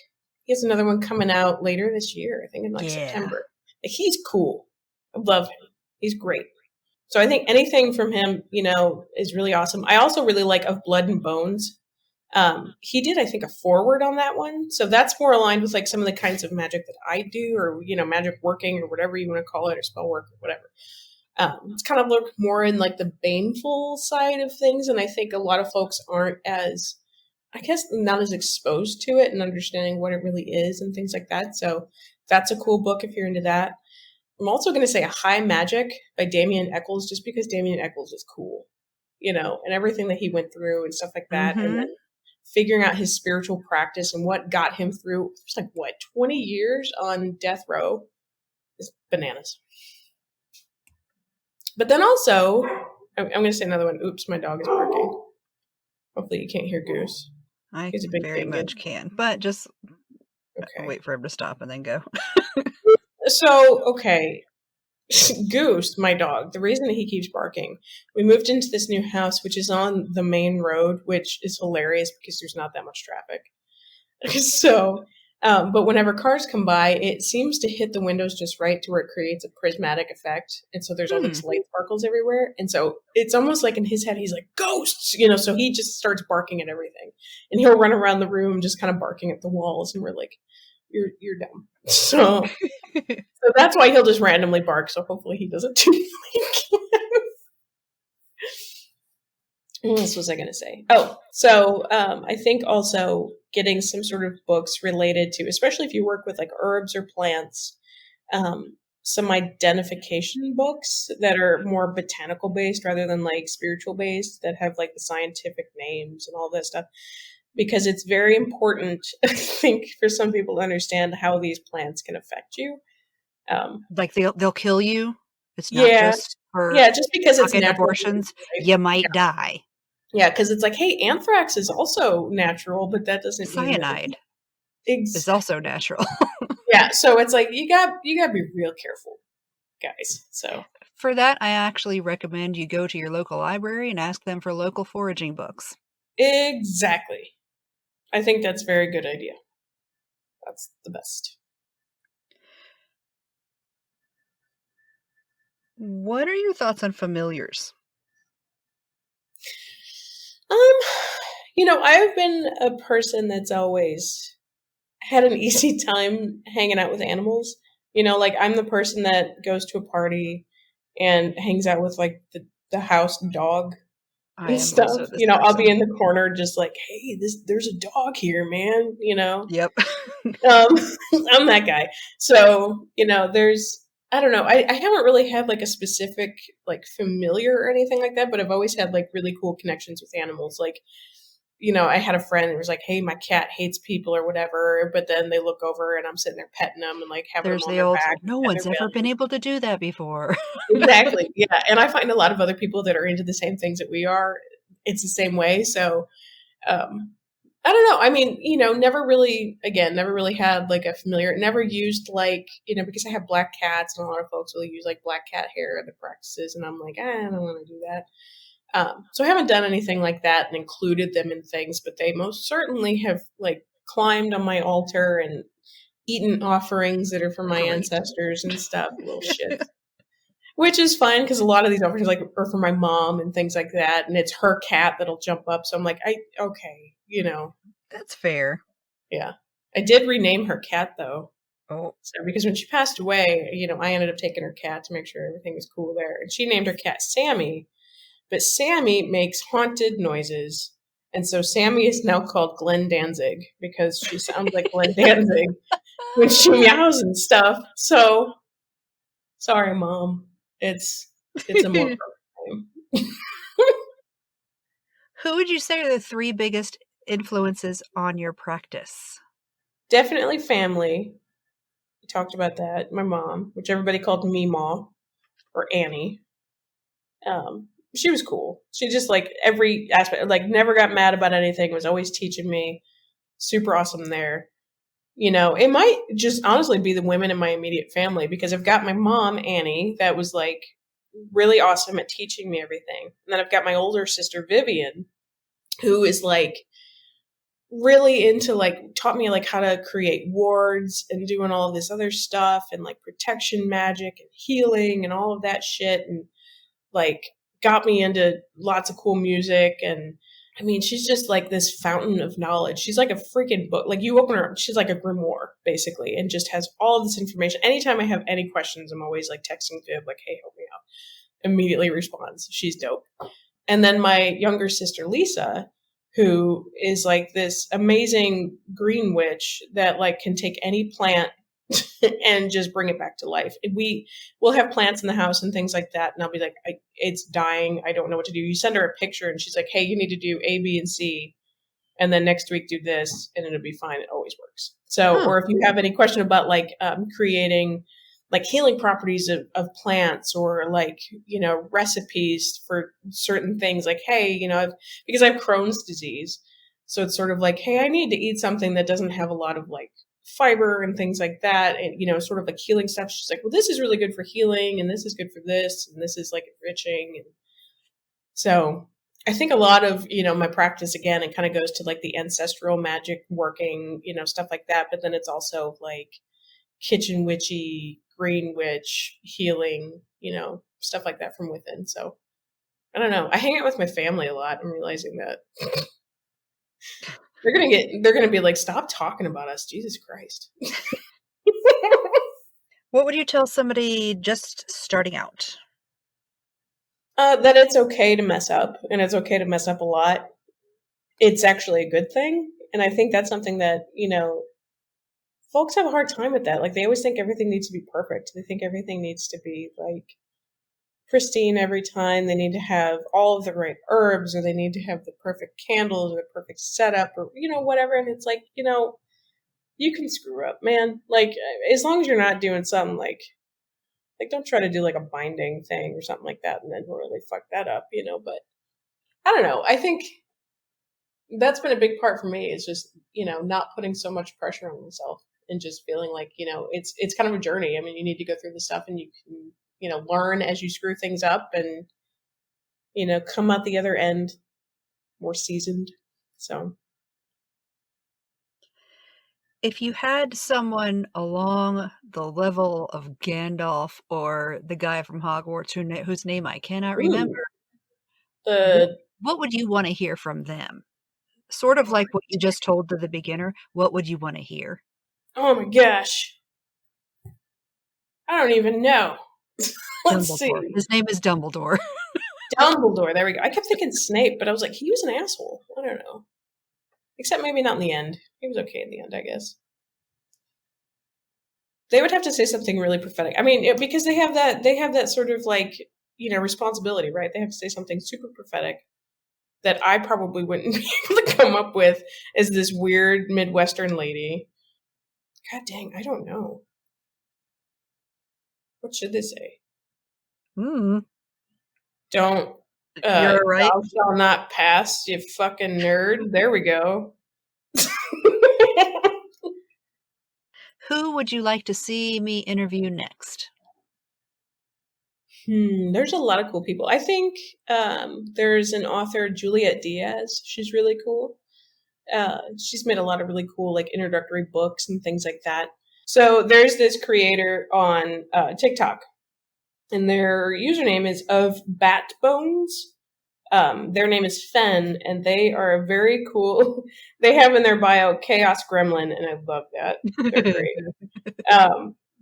S2: he has another one coming out later this year. I think in September. He's cool. I love him. He's great. So I think anything from him, is really awesome. I also really like Of Blood and Bones. He did, I think, a foreword on that one. So that's more aligned with like some of the kinds of magic that I do, or magic working, or whatever you want to call it, or spell work, or whatever. It's kind of looked more in like the baneful side of things, and I think a lot of folks aren't as, I guess, not as exposed to it and understanding what it really is and things like that. So that's a cool book if you're into that. I'm also going to say A High Magic by Damien Eccles, just because Damien Eccles is cool, and everything that he went through and stuff like that.
S1: Mm-hmm.
S2: And then figuring out his spiritual practice and what got him through, it's like, 20 years on death row is bananas. But then also, I'm going to say another one. Oops, my dog is barking. Hopefully you can't hear Goose.
S1: I
S2: He's a big
S1: very much can, but just wait for him to stop and then go.
S2: So, okay. Goose, my dog, the reason that he keeps barking, we moved into this new house, which is on the main road, which is hilarious because there's not that much traffic. So, but whenever cars come by, it seems to hit the windows just right to where it creates a prismatic effect. And so there's all these light sparkles everywhere. And so it's almost like in his head, he's like, ghosts, so he just starts barking at everything. And he'll run around the room just kind of barking at the walls. And we're like, you're dumb. So that's why he'll just randomly bark. So hopefully he doesn't do like what else was I going to say? Oh, so I think also getting some sort of books related to, especially if you work with like herbs or plants, some identification books that are more botanical based rather than like spiritual based, that have like the scientific names and all that stuff. Because it's very important, I think, for some people to understand how these plants can affect you.
S1: Like they'll kill you. It's not just for
S2: just because it's natural
S1: abortions. You might die.
S2: Yeah, because it's like, hey, anthrax is also natural, but that doesn't mean
S1: cyanide is also natural.
S2: Yeah, so it's like you got to be real careful, guys. So
S1: for that, I actually recommend you go to your local library and ask them for local foraging books.
S2: Exactly. I think that's a very good idea. That's the best.
S1: What are your thoughts on familiars?
S2: I've been a person that's always had an easy time hanging out with animals. Like I'm the person that goes to a party and hangs out with like the house dog and stuff. I'll be in the corner just like, hey, there's a dog here, man.
S1: Yep.
S2: I'm that guy. So I don't know. I haven't really had like a specific like familiar or anything like that, but I've always had like really cool connections with animals. Like, I had a friend that was like, hey, my cat hates people or whatever, but then they look over and I'm sitting there petting them and like having them on their back.
S1: No one's ever been able to do that before.
S2: Exactly. Yeah. And I find a lot of other people that are into the same things that we are, it's the same way. So, I don't know. I mean, never really had like a familiar, never used like, because I have black cats and a lot of folks will use like black cat hair at the practices. And I'm like, I don't want to do that. So I haven't done anything like that and included them in things, but they most certainly have like climbed on my altar and eaten offerings that are from my
S1: Great.
S2: ancestors and stuff, little shit. Which is fine because a lot of these offerings like are for my mom and things like that, and it's her cat that'll jump up. So I'm like, okay,
S1: That's fair.
S2: yeah. I did rename her cat though.
S1: Oh.
S2: So because when she passed away, I ended up taking her cat to make sure everything was cool there, and she named her cat Sammy. But Sammy makes haunted noises, and so Sammy is now called Glenn Danzig because she sounds like Glenn Danzig when she meows and stuff. So sorry, Mom. It's a more appropriate name.
S1: Who would you say are the 3 biggest influences on your practice?
S2: Definitely family. We talked about that. My mom, which everybody called Meemaw or Annie. She was cool. She just like every aspect, like never got mad about anything. Was always teaching me. Super awesome there. It might just honestly be the women in my immediate family because I've got my mom Annie that was like really awesome at teaching me everything, and then I've got my older sister Vivian, who is like really into like taught me like how to create wards and doing all of this other stuff and like protection magic and healing and all of that shit, and like got me into lots of cool music. And I mean, she's just like this fountain of knowledge. She's like a freaking book. Like you open her, she's like a grimoire basically, and just has all of this information. Anytime I have any questions, I'm always like texting Viv, like, "Hey, help me out." Immediately responds. She's dope. And then my younger sister Lisa, who is like this amazing green witch that like can take any plant and just bring it back to life. And will have plants in the house and things like that, and I'll be like, it's dying. I don't know what to do. You send her a picture, and she's like, "Hey, you need to do A, B, and C, and then next week do this, and it'll be fine." It always works. So, or if you have any question about like creating like healing properties of plants or like recipes for certain things, like, hey, because I have Crohn's disease, so it's sort of like, hey, I need to eat something that doesn't have a lot of like fiber and things like that, and sort of like healing stuff. She's like, well, this is really good for healing, and this is good for this, and this is like enriching. And so I think a lot of my practice, again, it kind of goes to like the ancestral magic working, stuff like that, but then it's also like kitchen witchy, green witch, healing, stuff like that from within. So I don't know, I hang out with my family a lot. I'm realizing that they're gonna be like, stop talking about us, Jesus Christ.
S1: What would you tell somebody just starting out?
S2: That it's okay to mess up, and it's okay to mess up a lot. It's actually a good thing, and I think that's something that folks have a hard time with that. Like they always think everything needs to be perfect. They think everything needs to be like pristine every time. They need to have all of the right herbs, or they need to have the perfect candles or the perfect setup, or whatever. And it's like, you can screw up, man. Like as long as you're not doing something like don't try to do like a binding thing or something like that and then really fuck that up, but I don't know. I think that's been a big part for me, is just, not putting so much pressure on myself and just feeling like, it's kind of a journey. I mean, you need to go through the stuff, and you can, learn as you screw things up, and, come out the other end more seasoned. So
S1: If you had someone along the level of Gandalf or the guy from Hogwarts whose name I cannot remember,
S2: the
S1: what would you want to hear from them? Sort of like what you just told to the beginner, what would you want to hear?
S2: oh my gosh, I don't even know. Let's see.
S1: Dumbledore. His name is Dumbledore.
S2: Dumbledore. There we go. I kept thinking Snape, but I was like, he was an asshole. I don't know. Except maybe not in the end. He was okay in the end, I guess. They would have to say something really prophetic. I mean, because they have that sort of like, responsibility, right? They have to say something super prophetic that I probably wouldn't be able to come up with as this weird Midwestern lady. God dang, I don't know. What should they say? Don't
S1: You're right.
S2: thou shall not pass, you fucking nerd. There we go.
S1: Who would you like to see me interview next?
S2: There's a lot of cool people. I think there's an author, Juliet Diaz. She's really cool. She's made a lot of really cool like introductory books and things like that. So there's this creator on TikTok, and their username is of Bat Bones. Their name is Fen, and they are a very cool. They have in their bio Chaos Gremlin, and I love that. They're great.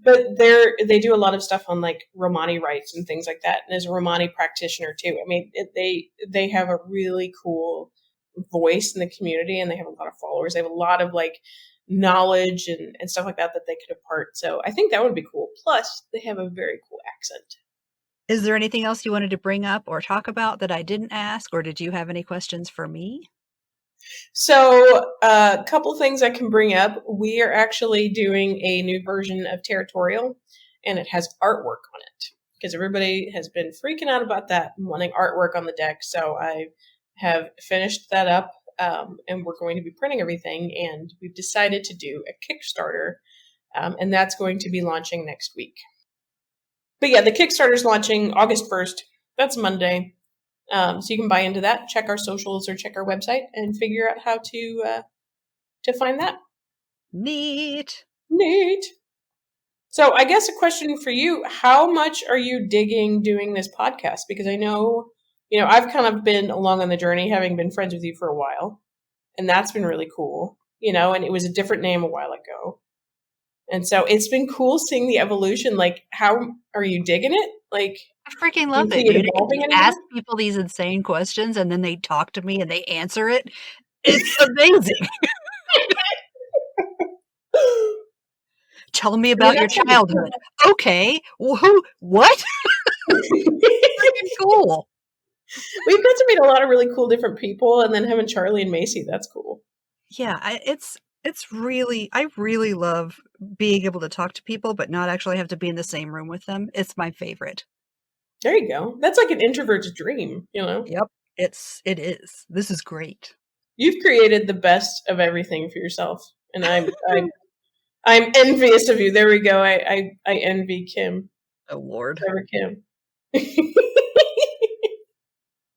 S2: But they do a lot of stuff on like Romani rights and things like that, and as a Romani practitioner too. I mean, they have a really cool voice in the community, and they have a lot of followers. They have a lot of like knowledge and stuff like that they could impart. So I think that would be cool. Plus, they have a very cool accent.
S1: Is there anything else you wanted to bring up or talk about that I didn't ask, or did you have any questions for me?
S2: So, a couple things I can bring up. We are actually doing a new version of Tarotorial, and it has artwork on it because everybody has been freaking out about that and wanting artwork on the deck. So, I have finished that up, and we're going to be printing everything. And we've decided to do a Kickstarter, and that's going to be launching next week. But yeah, the Kickstarter is launching August 1st. That's Monday. So you can buy into that, check our socials or check our website and figure out how to find that.
S1: Neat.
S2: So I guess a question for you, how much are you digging doing this podcast? Because I know, I've kind of been along on the journey, having been friends with you for a while, and that's been really cool, and it was a different name a while ago. And so it's been cool seeing the evolution. Like, how are you digging it? Like,
S1: I freaking love it, dude. I ask people these insane questions, and then they talk to me and they answer it. It's amazing. Tell me about your childhood. Okay. What? Freaking cool.
S2: We've got to meet a lot of really cool different people, and then having Charlie and Macy, that's cool.
S1: Yeah, it's really, I really love being able to talk to people, but not actually have to be in the same room with them. It's my favorite.
S2: There you go. That's like an introvert's dream,
S1: Yep, it is. This is great.
S2: You've created the best of everything for yourself, and I'm envious of you. There we go. I envy Kim.
S1: Oh Lord.
S2: Never Kim.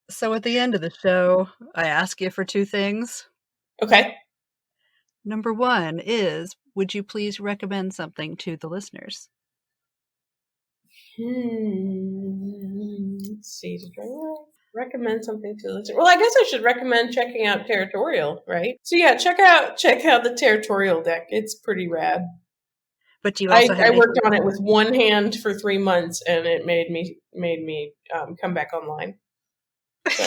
S1: So at the end of the show, I ask you for two things.
S2: Okay.
S1: Number one is, would you please recommend something to the listeners?
S2: Let's see. Did I recommend something to the listeners? Well, I guess I should recommend checking out Tarotorial, right? So yeah, check out the Tarotorial deck. It's pretty rad.
S1: But you also
S2: I worked on it with one hand for 3 months, and it made me come back online. So.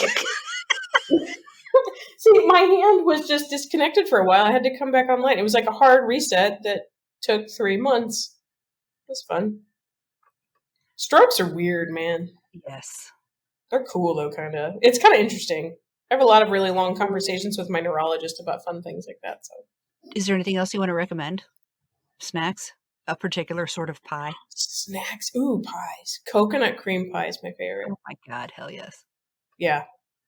S2: See, my hand was just disconnected for a while. I had to come back online. It was like a hard reset that took 3 months. It was fun. Strokes are weird, man.
S1: Yes.
S2: They're cool, though, kind of. It's kind of interesting. I have a lot of really long conversations with my neurologist about fun things like that. So,
S1: is there anything else you want to recommend? Snacks? A particular sort of pie?
S2: Snacks? Ooh, pies. Coconut cream pie is my favorite.
S1: Oh my God, hell yes.
S2: Yeah.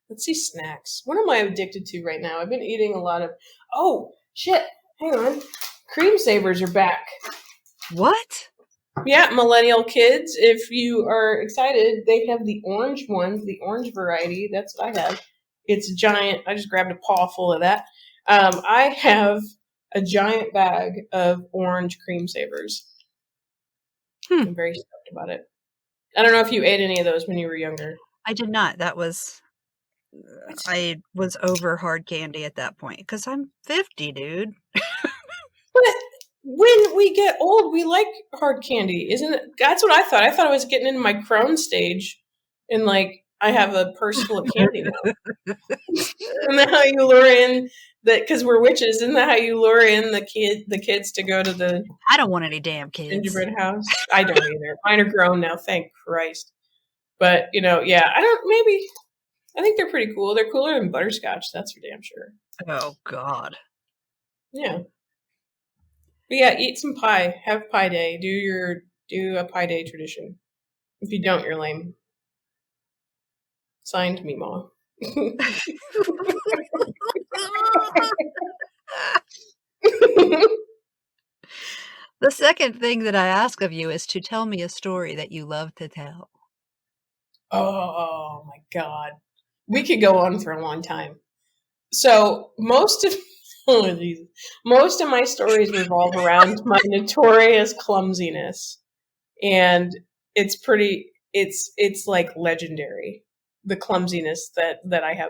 S2: Let's see, snacks. What am I addicted to right now? I've been eating a lot of... Oh, shit. Hang on. Cream savers are back.
S1: What?
S2: Yeah, millennial kids, if you are excited, they have the orange ones, the orange variety. That's what I have. It's giant. I just grabbed a paw full of that. I have a giant bag of orange cream savers. I'm very stoked about it. I don't know if you ate any of those when you were younger.
S1: I did not. I was over hard candy at that point because I'm 50, dude.
S2: But when we get old, we like hard candy, isn't it? That's what I thought. I thought I was getting into my Crohn stage, and like I have a purse full of candy now. Isn't that how you lure in because we're witches? Isn't that how you lure in the kids to go to the?
S1: I don't want any damn kids.
S2: Gingerbread house. I don't either. Mine are grown now, thank Christ. But yeah, I think they're pretty cool. They're cooler than butterscotch, that's for damn sure.
S1: Oh God.
S2: Yeah. But yeah, eat some pie. Have pie day. Do a pie day tradition. If you don't, you're lame. Signed, Meemaw.
S1: The second thing that I ask of you is to tell me a story that you love to tell.
S2: Oh my God. We could go on for a long time. So most of oh, Jesus. Most of my stories revolve around my notorious clumsiness. And it's like legendary, the clumsiness that I have.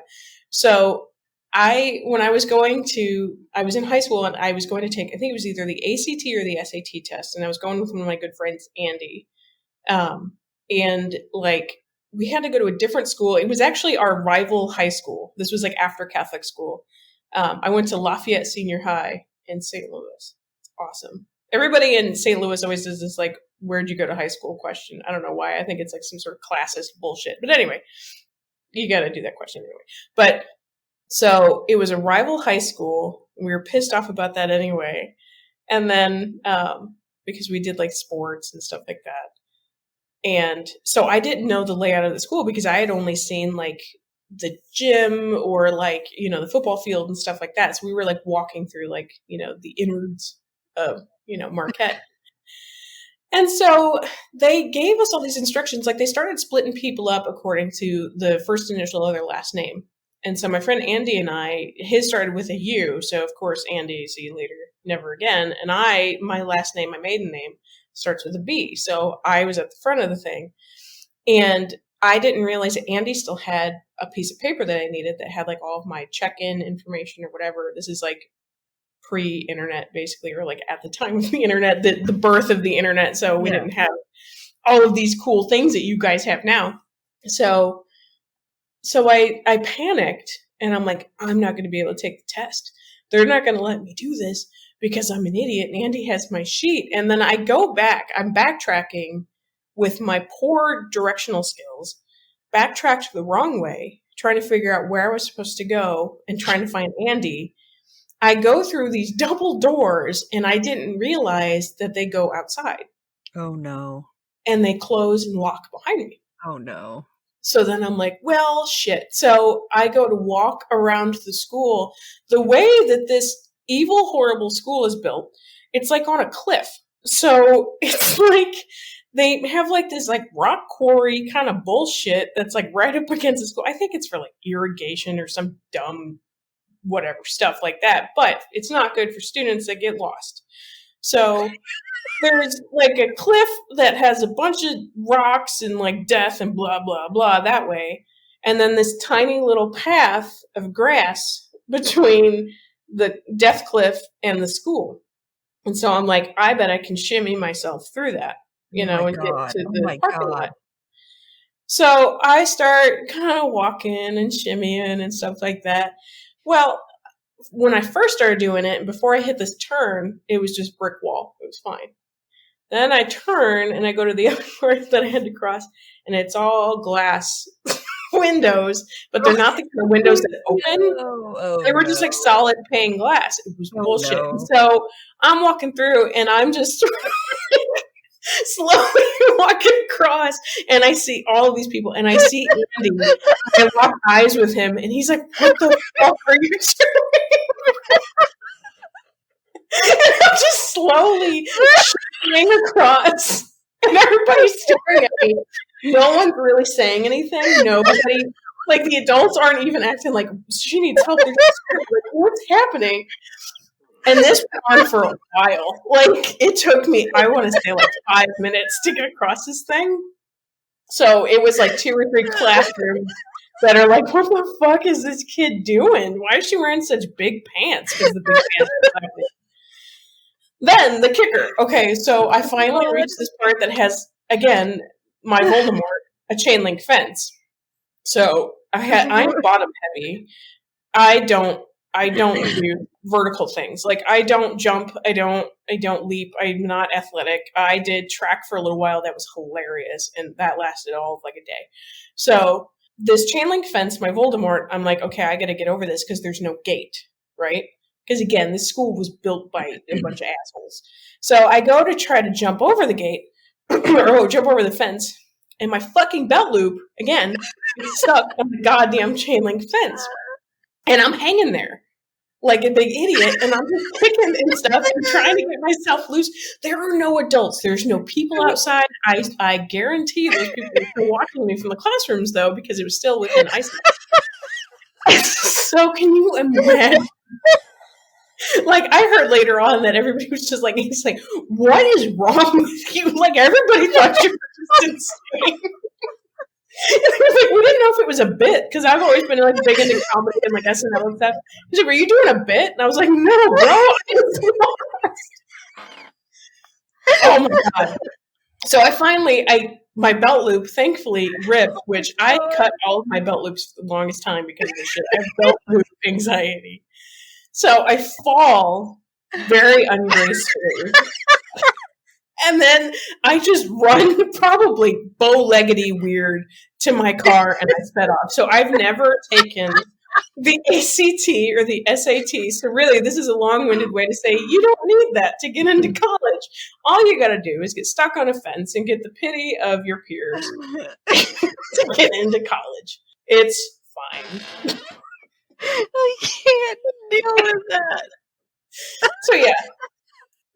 S2: So when I was in high school and I was going to take, I think it was either the ACT or the SAT test, and I was going with one of my good friends, Andy. And like we had to go to a different school. It was actually our rival high school. This was like after Catholic school. I went to Lafayette Senior High in St. Louis. It's awesome. Everybody in St. Louis always does this like, where'd you go to high school question. I don't know why. I think it's like some sort of classist bullshit. But anyway, you got to do that question anyway. But so it was a rival high school. We were pissed off about that anyway. And then because we did like sports and stuff like that. And so I didn't know the layout of the school because I had only seen like the gym or like, you know, the football field and stuff like that. So we were like walking through like, you know, the innards of, you know, Marquette. And so they gave us all these instructions. Like they started splitting people up according to the first initial of their last name. And so my friend Andy and I, his started with a U. So of course, Andy, see you later, never again. And my last name, my maiden name, starts with a B. So I was at the front of the thing. And I didn't realize that Andy still had a piece of paper that I needed that had like all of my check-in information or whatever. This is like pre-internet basically, or like at the time of the internet, the birth of the internet. So we didn't have all of these cool things that you guys have now. So I panicked and I'm like, I'm not going to be able to take the test. They're not going to let me do this because I'm an idiot and Andy has my sheet. And then I go back, I'm backtracking with my poor directional skills, backtracked the wrong way, trying to figure out where I was supposed to go and trying to find Andy. I go through these double doors and I didn't realize that they go outside.
S1: Oh no.
S2: And they close and lock behind me.
S1: Oh no.
S2: So then I'm like, well, shit. So I go to walk around the school. The way that this evil, horrible school is built, it's like on a cliff. So it's like they have like this like rock quarry kind of bullshit that's like right up against the school. I think it's for like irrigation or some dumb whatever stuff like that. But it's not good for students that get lost. So there's like a cliff that has a bunch of rocks and like death and blah, blah, blah that way. And then this tiny little path of grass between the death cliff and the school. And so I'm like, I bet I can shimmy myself through that, you know, and get to the parking lot. So I start kind of walking and shimmying and stuff like that. Well, when I first started doing it, before I hit this turn, it was just brick wall. It was fine. Then I turn and I go to the other part that I had to cross, and it's all glass windows, but they're not the kind of windows that open. They were just like solid pane glass. It was bullshit. No. So I'm walking through and I'm just slowly walking across, and I see all of these people, and I see Andy. I lock eyes with him, and he's like, "What the fuck are you doing?" And I'm just slowly shimmying across, and everybody's staring at me. No one's really saying anything. Nobody, like the adults aren't even acting like she needs help. They're just like, what's happening? And this went on for a while. Like, it took me, I want to say, like 5 minutes to get across this thing. So it was like 2 or 3 classrooms that are like, what the fuck is this kid doing? Why is she wearing such big pants? Because the big pants are reflected. Then the kicker. Okay, so I finally reached this part that has, again, my Voldemort, a chain link fence. So I'm bottom heavy. I don't do vertical things. Like I don't jump, I don't leap, I'm not athletic. I did track for a little while, that was hilarious, and that lasted all of like a day. So this chain link fence, my Voldemort, I'm like, okay, I gotta get over this because there's no gate, right? Because again, this school was built by a bunch of assholes. So I go to try to jump over the gate, or jump over the fence, and my fucking belt loop, again, gets stuck on the goddamn chain link fence. And I'm hanging there. like a big idiot, and I'm just kicking and stuff and trying to get myself loose. There are no adults. There's no people outside. I guarantee those people were still watching me from the classrooms, though, because it was still within eyesight. So can you imagine? Like, I heard later on that everybody was just like, he's like, what is wrong with you? Like, everybody thought you were just insane. Like, we didn't know if it was a bit, because I've always been like big into comedy and like SNL and stuff. He's like, "Were you doing a bit?" And I was like, "No, bro, I was not." Oh my god! So my belt loop thankfully ripped, which I cut all of my belt loops for the longest time because of this shit. I have belt loop anxiety. So I fall very ungracefully. And then I just run probably bow-leggedy weird to my car and I sped off. So I've never taken the ACT or the SAT. So really, this is a long-winded way to say you don't need that to get into college. All you got to do is get stuck on a fence and get the pity of your peers to get into college. It's fine.
S1: I can't deal with that.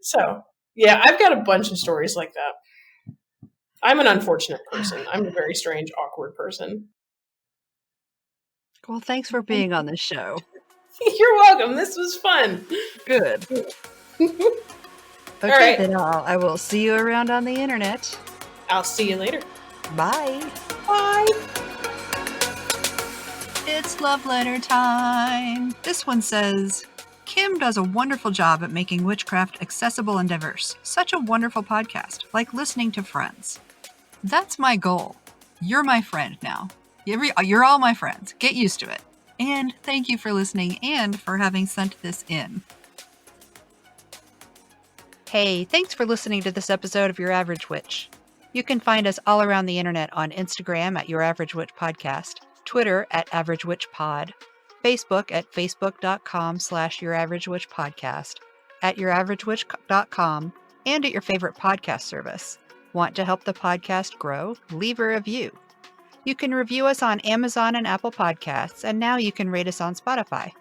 S2: So yeah, I've got a bunch of stories like that. I'm an unfortunate person. I'm a very strange, awkward person.
S1: Well, thanks for being on the show.
S2: You're welcome. This was fun.
S1: Good. Okay,
S2: All right.
S1: then I will see you around on the internet.
S2: I'll see you later.
S1: Bye.
S2: Bye.
S1: It's love letter time. This one says, Kim does a wonderful job at making witchcraft accessible and diverse. Such a wonderful podcast, like listening to friends. That's my goal. You're my friend now. You're all my friends. Get used to it. And thank you for listening and for having sent this in. Hey, thanks for listening to this episode of Your Average Witch. You can find us all around the internet on Instagram at Your Average Witch Podcast, Twitter at Average Witch Pod, Facebook at facebook.com/Your Average Witch Podcast, at YourAverageWitch.com, and at your favorite podcast service. Want to help the podcast grow? Leave a review. You can review us on Amazon and Apple Podcasts, and now you can rate us on Spotify.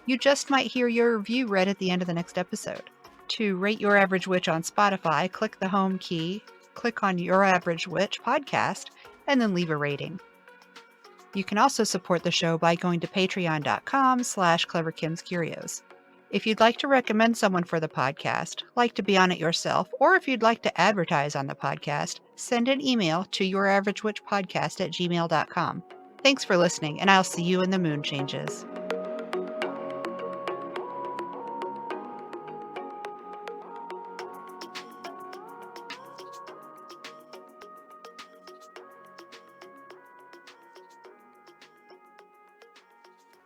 S1: You just might hear your review read at the end of the next episode. To rate Your Average Witch on Spotify, click the home key, click on Your Average Witch Podcast, and then leave a rating. You can also support the show by going to patreon.com/CleverKimsCurios. If you'd like to recommend someone for the podcast, like to be on it yourself, or if you'd like to advertise on the podcast, send an email to YourAverageWitchPodcast@gmail.com. Thanks for listening, and I'll see you in the moon changes.